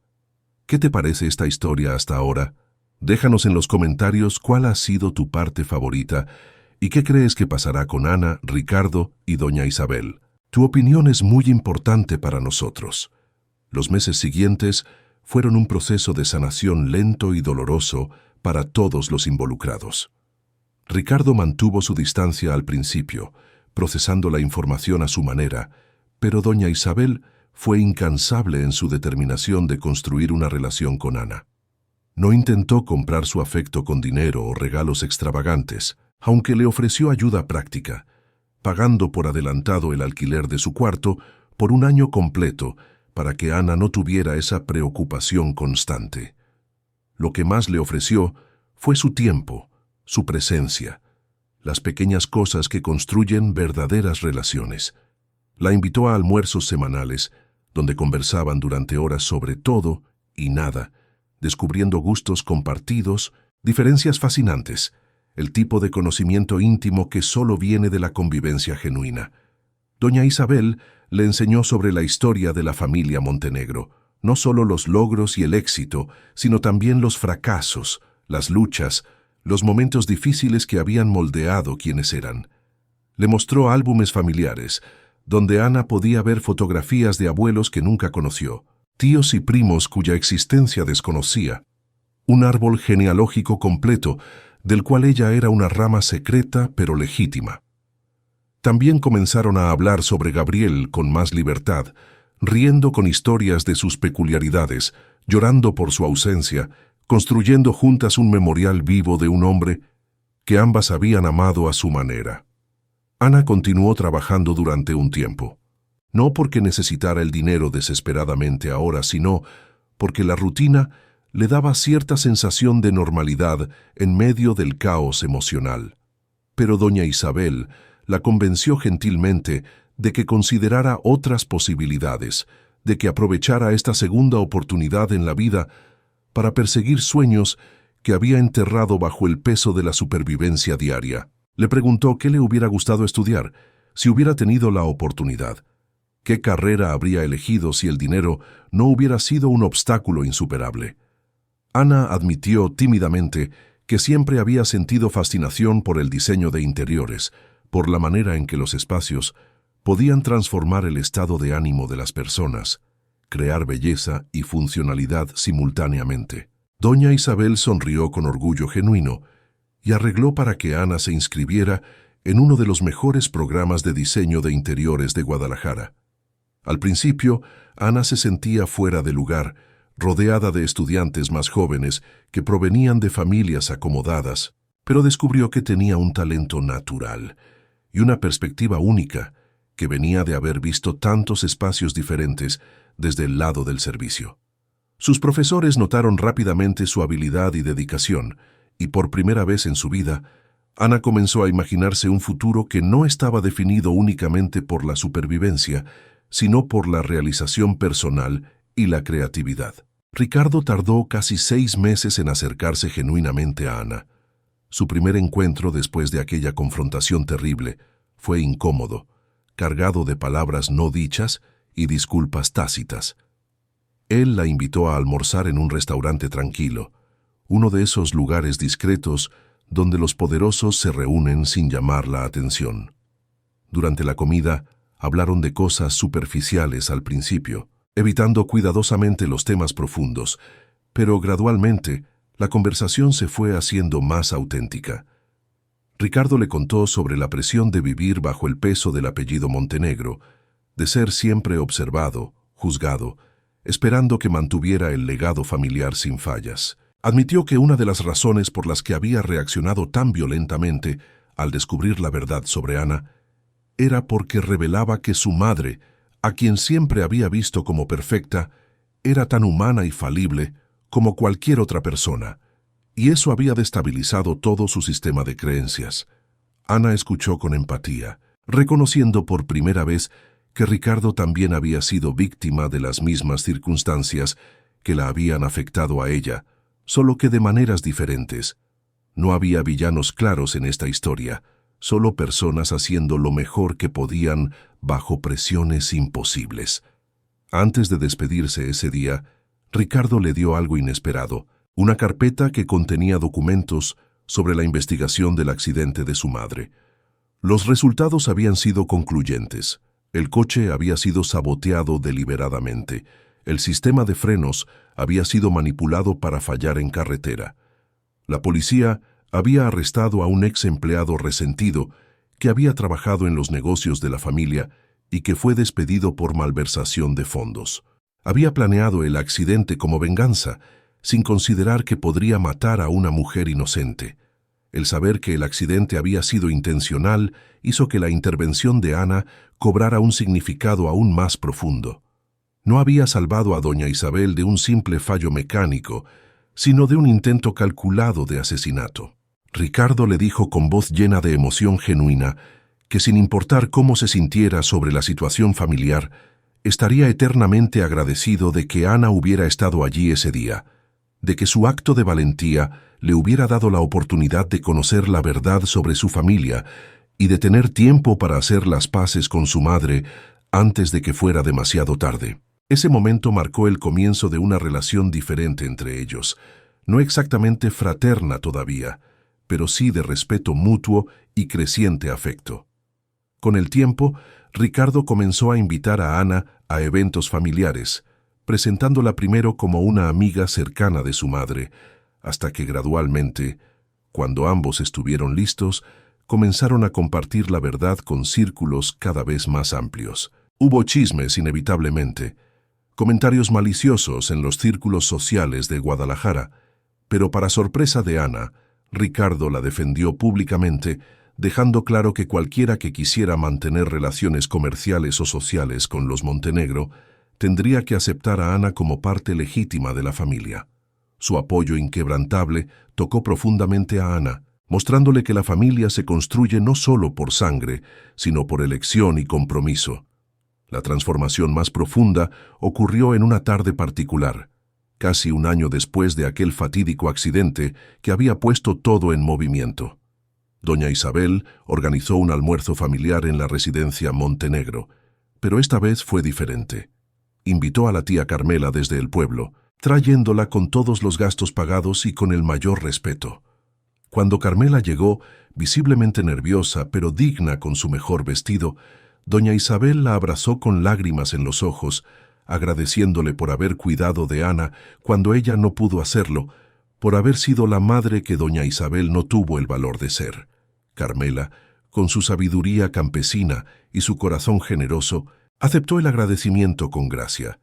¿Qué te parece esta historia hasta ahora? Déjanos en los comentarios cuál ha sido tu parte favorita y qué crees que pasará con Ana, Ricardo y doña Isabel. Tu opinión es muy importante para nosotros. Los meses siguientes fueron un proceso de sanación lento y doloroso para todos los involucrados. Ricardo mantuvo su distancia al principio, procesando la información a su manera, pero doña Isabel fue incansable en su determinación de construir una relación con Ana. No intentó comprar su afecto con dinero o regalos extravagantes, aunque le ofreció ayuda práctica, pagando por adelantado el alquiler de su cuarto por un año completo para que Ana no tuviera esa preocupación constante. Lo que más le ofreció fue su tiempo, su presencia, las pequeñas cosas que construyen verdaderas relaciones. La invitó a almuerzos semanales, donde conversaban durante horas sobre todo y nada, descubriendo gustos compartidos, diferencias fascinantes, el tipo de conocimiento íntimo que solo viene de la convivencia genuina. Doña Isabel le enseñó sobre la historia de la familia Montenegro, no solo los logros y el éxito, sino también los fracasos, las luchas, los momentos difíciles que habían moldeado quienes eran. Le mostró álbumes familiares, donde Ana podía ver fotografías de abuelos que nunca conoció, tíos y primos cuya existencia desconocía, un árbol genealógico completo, del cual ella era una rama secreta pero legítima. También comenzaron a hablar sobre Gabriel con más libertad, riendo con historias de sus peculiaridades, llorando por su ausencia, construyendo juntas un memorial vivo de un hombre que ambas habían amado a su manera. Ana continuó trabajando durante un tiempo, no porque necesitara el dinero desesperadamente ahora, sino porque la rutina le daba cierta sensación de normalidad en medio del caos emocional. Pero doña Isabel la convenció gentilmente de que considerara otras posibilidades, de que aprovechara esta segunda oportunidad en la vida para perseguir sueños que había enterrado bajo el peso de la supervivencia diaria. Le preguntó qué le hubiera gustado estudiar, si hubiera tenido la oportunidad. ¿Qué carrera habría elegido si el dinero no hubiera sido un obstáculo insuperable? Ana admitió tímidamente que siempre había sentido fascinación por el diseño de interiores, por la manera en que los espacios podían transformar el estado de ánimo de las personas, crear belleza y funcionalidad simultáneamente. Doña Isabel sonrió con orgullo genuino y arregló para que Ana se inscribiera en uno de los mejores programas de diseño de interiores de Guadalajara. Al principio, Ana se sentía fuera de lugar, rodeada de estudiantes más jóvenes que provenían de familias acomodadas, pero descubrió que tenía un talento natural, y una perspectiva única que venía de haber visto tantos espacios diferentes desde el lado del servicio. Sus profesores notaron rápidamente su habilidad y dedicación, y por primera vez en su vida, Ana comenzó a imaginarse un futuro que no estaba definido únicamente por la supervivencia, sino por la realización personal y la creatividad. Ricardo tardó casi 6 meses en acercarse genuinamente a Ana. Su primer encuentro después de aquella confrontación terrible fue incómodo, cargado de palabras no dichas y disculpas tácitas. Él la invitó a almorzar en un restaurante tranquilo, uno de esos lugares discretos donde los poderosos se reúnen sin llamar la atención. Durante la comida, hablaron de cosas superficiales al principio, evitando cuidadosamente los temas profundos, pero gradualmente la conversación se fue haciendo más auténtica. Ricardo le contó sobre la presión de vivir bajo el peso del apellido Montenegro, de ser siempre observado, juzgado, esperando que mantuviera el legado familiar sin fallas. Admitió que una de las razones por las que había reaccionado tan violentamente al descubrir la verdad sobre Ana era porque revelaba que su madre, a quien siempre había visto como perfecta, era tan humana y falible como cualquier otra persona, y eso había destabilizado todo su sistema de creencias. Ana escuchó con empatía, reconociendo por primera vez que Ricardo también había sido víctima de las mismas circunstancias que la habían afectado a ella, solo que de maneras diferentes. No había villanos claros en esta historia, solo personas haciendo lo mejor que podían bajo presiones imposibles. Antes de despedirse ese día, Ricardo le dio algo inesperado, una carpeta que contenía documentos sobre la investigación del accidente de su madre. Los resultados habían sido concluyentes. El coche había sido saboteado deliberadamente. El sistema de frenos había sido manipulado para fallar en carretera. La policía había arrestado a un ex empleado resentido que había trabajado en los negocios de la familia y que fue despedido por malversación de fondos. Había planeado el accidente como venganza, sin considerar que podría matar a una mujer inocente. El saber que el accidente había sido intencional hizo que la intervención de Ana cobrara un significado aún más profundo. No había salvado a doña Isabel de un simple fallo mecánico, sino de un intento calculado de asesinato. Ricardo le dijo con voz llena de emoción genuina que sin importar cómo se sintiera sobre la situación familiar, estaría eternamente agradecido de que Ana hubiera estado allí ese día, de que su acto de valentía le hubiera dado la oportunidad de conocer la verdad sobre su familia y de tener tiempo para hacer las paces con su madre antes de que fuera demasiado tarde. Ese momento marcó el comienzo de una relación diferente entre ellos, no exactamente fraterna todavía, pero sí de respeto mutuo y creciente afecto. Con el tiempo, Ricardo comenzó a invitar a Ana a eventos familiares, presentándola primero como una amiga cercana de su madre, hasta que gradualmente, cuando ambos estuvieron listos, comenzaron a compartir la verdad con círculos cada vez más amplios. Hubo chismes inevitablemente, comentarios maliciosos en los círculos sociales de Guadalajara, pero para sorpresa de Ana, Ricardo la defendió públicamente, dejando claro que cualquiera que quisiera mantener relaciones comerciales o sociales con los Montenegro tendría que aceptar a Ana como parte legítima de la familia. Su apoyo inquebrantable tocó profundamente a Ana, mostrándole que la familia se construye no solo por sangre, sino por elección y compromiso. La transformación más profunda ocurrió en una tarde particular, casi un año después de aquel fatídico accidente que había puesto todo en movimiento. Doña Isabel organizó un almuerzo familiar en la residencia Montenegro, pero esta vez fue diferente. Invitó a la tía Carmela desde el pueblo, trayéndola con todos los gastos pagados y con el mayor respeto. Cuando Carmela llegó, visiblemente nerviosa pero digna con su mejor vestido, doña Isabel la abrazó con lágrimas en los ojos, agradeciéndole por haber cuidado de Ana cuando ella no pudo hacerlo, por haber sido la madre que doña Isabel no tuvo el valor de ser. Carmela, con su sabiduría campesina y su corazón generoso, aceptó el agradecimiento con gracia,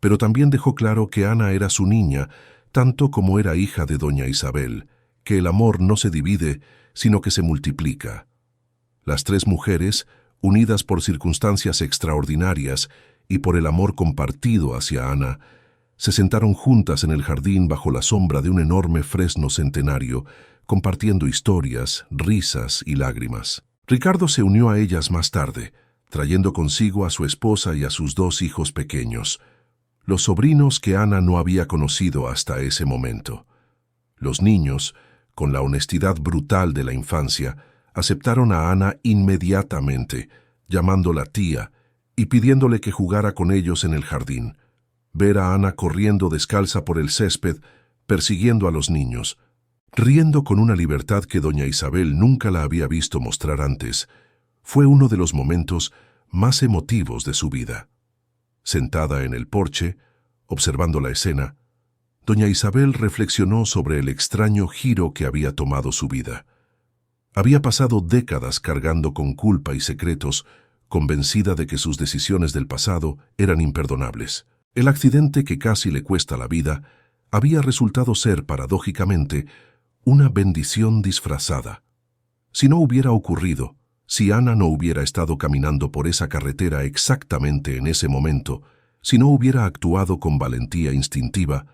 pero también dejó claro que Ana era su niña, tanto como era hija de doña Isabel, que el amor no se divide, sino que se multiplica. Las tres mujeres, unidas por circunstancias extraordinarias y por el amor compartido hacia Ana, se sentaron juntas en el jardín bajo la sombra de un enorme fresno centenario, compartiendo historias, risas y lágrimas. Ricardo se unió a ellas más tarde, trayendo consigo a su esposa y a sus dos hijos pequeños, los sobrinos que Ana no había conocido hasta ese momento. Los niños, con la honestidad brutal de la infancia, aceptaron a Ana inmediatamente, llamándola tía y pidiéndole que jugara con ellos en el jardín. Ver a Ana corriendo descalza por el césped, persiguiendo a los niños, riendo con una libertad que doña Isabel nunca la había visto mostrar antes, fue uno de los momentos más emotivos de su vida. Sentada en el porche, observando la escena, doña Isabel reflexionó sobre el extraño giro que había tomado su vida. Había pasado décadas cargando con culpa y secretos, convencida de que sus decisiones del pasado eran imperdonables. El accidente que casi le cuesta la vida había resultado ser, paradójicamente, una bendición disfrazada. Si no hubiera ocurrido, si Ana no hubiera estado caminando por esa carretera exactamente en ese momento, si no hubiera actuado con valentía instintiva,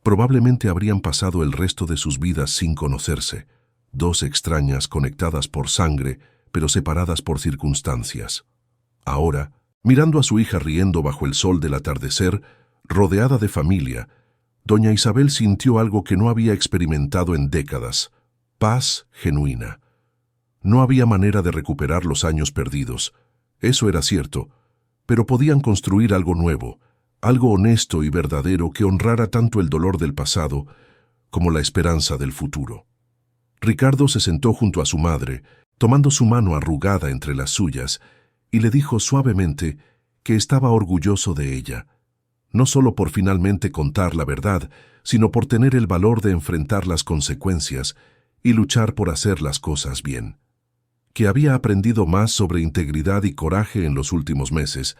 probablemente habrían pasado el resto de sus vidas sin conocerse, dos extrañas conectadas por sangre, pero separadas por circunstancias. Ahora, mirando a su hija riendo bajo el sol del atardecer, rodeada de familia, doña Isabel sintió algo que no había experimentado en décadas: paz genuina. No había manera de recuperar los años perdidos, eso era cierto, pero podían construir algo nuevo, algo honesto y verdadero que honrara tanto el dolor del pasado como la esperanza del futuro. Ricardo se sentó junto a su madre, tomando su mano arrugada entre las suyas, y le dijo suavemente que estaba orgulloso de ella, no solo por finalmente contar la verdad, sino por tener el valor de enfrentar las consecuencias y luchar por hacer las cosas bien. Que había aprendido más sobre integridad y coraje en los últimos meses,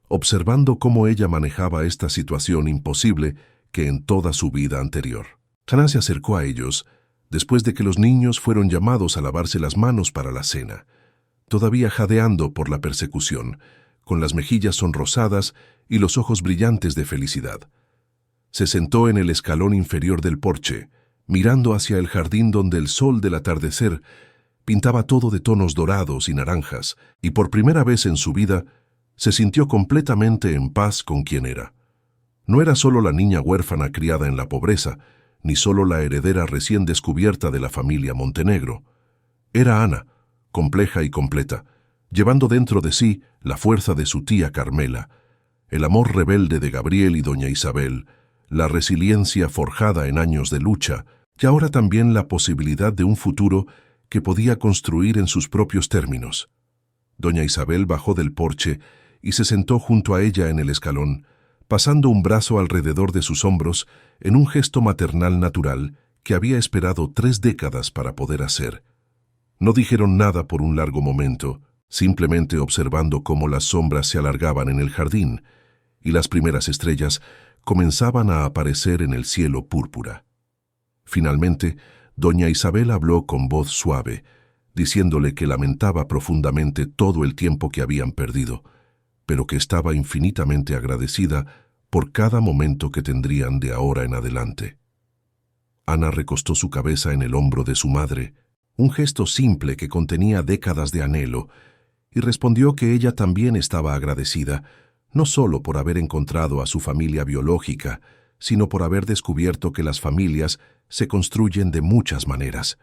observando cómo ella manejaba esta situación imposible que en toda su vida anterior. Ana se acercó a ellos, después de que los niños fueron llamados a lavarse las manos para la cena, todavía jadeando por la persecución, con las mejillas sonrosadas y los ojos brillantes de felicidad. Se sentó en el escalón inferior del porche, mirando hacia el jardín donde el sol del atardecer pintaba todo de tonos dorados y naranjas, y por primera vez en su vida se sintió completamente en paz con quien era. No era solo la niña huérfana criada en la pobreza, ni solo la heredera recién descubierta de la familia Montenegro. Era Ana, compleja y completa, llevando dentro de sí la fuerza de su tía Carmela, el amor rebelde de Gabriel y doña Isabel, la resiliencia forjada en años de lucha, y ahora también la posibilidad de un futuro que podía construir en sus propios términos. Doña Isabel bajó del porche y se sentó junto a ella en el escalón, pasando un brazo alrededor de sus hombros en un gesto maternal natural que había esperado 3 décadas para poder hacer. No dijeron nada por un largo momento, simplemente observando cómo las sombras se alargaban en el jardín y las primeras estrellas comenzaban a aparecer en el cielo púrpura. Finalmente, doña Isabel habló con voz suave, diciéndole que lamentaba profundamente todo el tiempo que habían perdido, pero que estaba infinitamente agradecida por cada momento que tendrían de ahora en adelante. Ana recostó su cabeza en el hombro de su madre, un gesto simple que contenía décadas de anhelo, y respondió que ella también estaba agradecida, no solo por haber encontrado a su familia biológica, sino por haber descubierto que las familias se construyen de muchas maneras,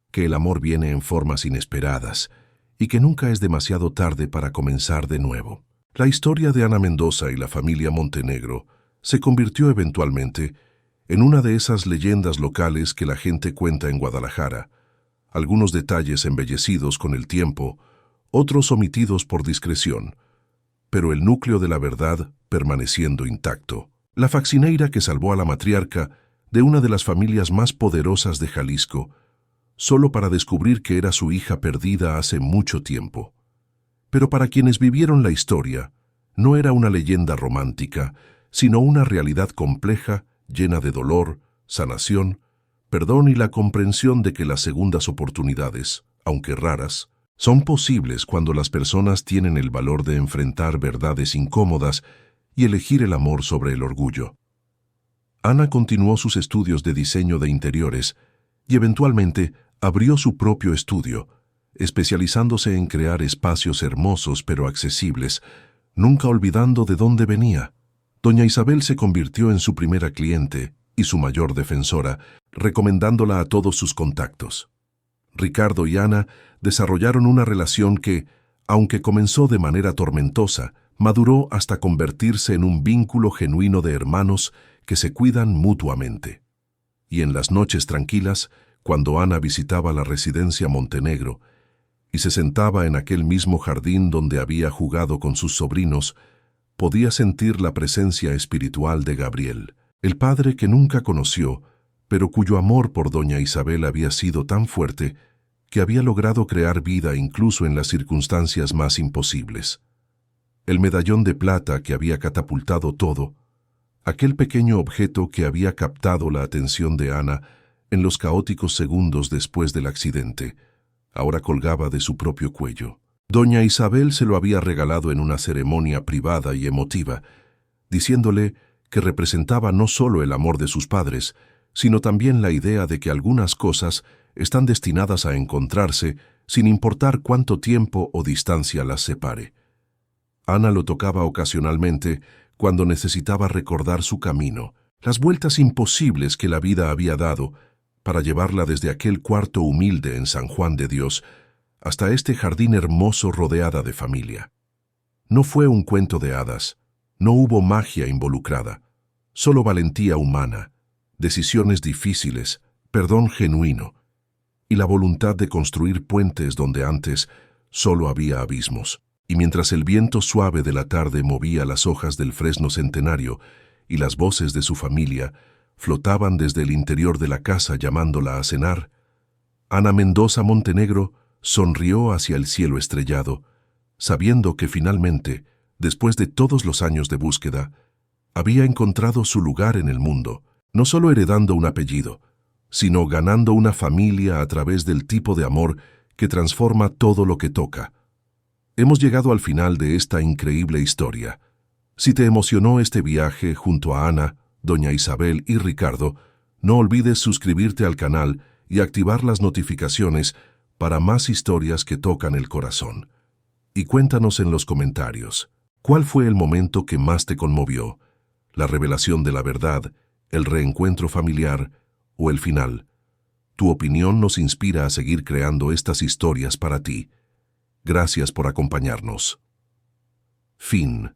que el amor viene en formas inesperadas y que nunca es demasiado tarde para comenzar de nuevo. La historia de Ana Mendoza y la familia Montenegro se convirtió eventualmente en una de esas leyendas locales que la gente cuenta en Guadalajara, algunos detalles embellecidos con el tiempo, otros omitidos por discreción, pero el núcleo de la verdad permaneciendo intacto. La faccineira que salvó a la matriarca de una de las familias más poderosas de Jalisco, solo para descubrir que era su hija perdida hace mucho tiempo. Pero para quienes vivieron la historia, no era una leyenda romántica, sino una realidad compleja, llena de dolor, sanación, perdón y la comprensión de que las segundas oportunidades, aunque raras, Son posibles cuando las personas tienen el valor de enfrentar verdades incómodas y elegir el amor sobre el orgullo. Ana continuó sus estudios de diseño de interiores y eventualmente abrió su propio estudio, especializándose en crear espacios hermosos pero accesibles, nunca olvidando de dónde venía. Doña Isabel se convirtió en su primera cliente y su mayor defensora, recomendándola a todos sus contactos. Ricardo y Ana desarrollaron una relación que, aunque comenzó de manera tormentosa, maduró hasta convertirse en un vínculo genuino de hermanos que se cuidan mutuamente. Y en las noches tranquilas, cuando Ana visitaba la residencia Montenegro y se sentaba en aquel mismo jardín donde había jugado con sus sobrinos, podía sentir la presencia espiritual de Gabriel, el padre que nunca conoció, pero cuyo amor por doña Isabel había sido tan fuerte que había logrado crear vida incluso en las circunstancias más imposibles. El medallón de plata que había catapultado todo, aquel pequeño objeto que había captado la atención de Ana en los caóticos segundos después del accidente, ahora colgaba de su propio cuello. Doña Isabel se lo había regalado en una ceremonia privada y emotiva, diciéndole que representaba no solo el amor de sus padres, sino también la idea de que algunas cosas están destinadas a encontrarse sin importar cuánto tiempo o distancia las separe. Ana lo tocaba ocasionalmente cuando necesitaba recordar su camino, las vueltas imposibles que la vida había dado para llevarla desde aquel cuarto humilde en San Juan de Dios hasta este jardín hermoso rodeada de familia. No fue un cuento de hadas, no hubo magia involucrada, solo valentía humana, decisiones difíciles, perdón genuino y la voluntad de construir puentes donde antes solo había abismos. Y mientras el viento suave de la tarde movía las hojas del fresno centenario y las voces de su familia flotaban desde el interior de la casa llamándola a cenar, Ana Mendoza Montenegro sonrió hacia el cielo estrellado, sabiendo que finalmente, después de todos los años de búsqueda, había encontrado su lugar en el mundo, no solo heredando un apellido, sino ganando una familia a través del tipo de amor que transforma todo lo que toca. Hemos llegado al final de esta increíble historia. Si te emocionó este viaje junto a Ana, doña Isabel y Ricardo, no olvides suscribirte al canal y activar las notificaciones para más historias que tocan el corazón. Y cuéntanos en los comentarios, ¿cuál fue el momento que más te conmovió? ¿La revelación de la verdad, el reencuentro familiar o el final? Tu opinión nos inspira a seguir creando estas historias para ti. Gracias por acompañarnos. Fin.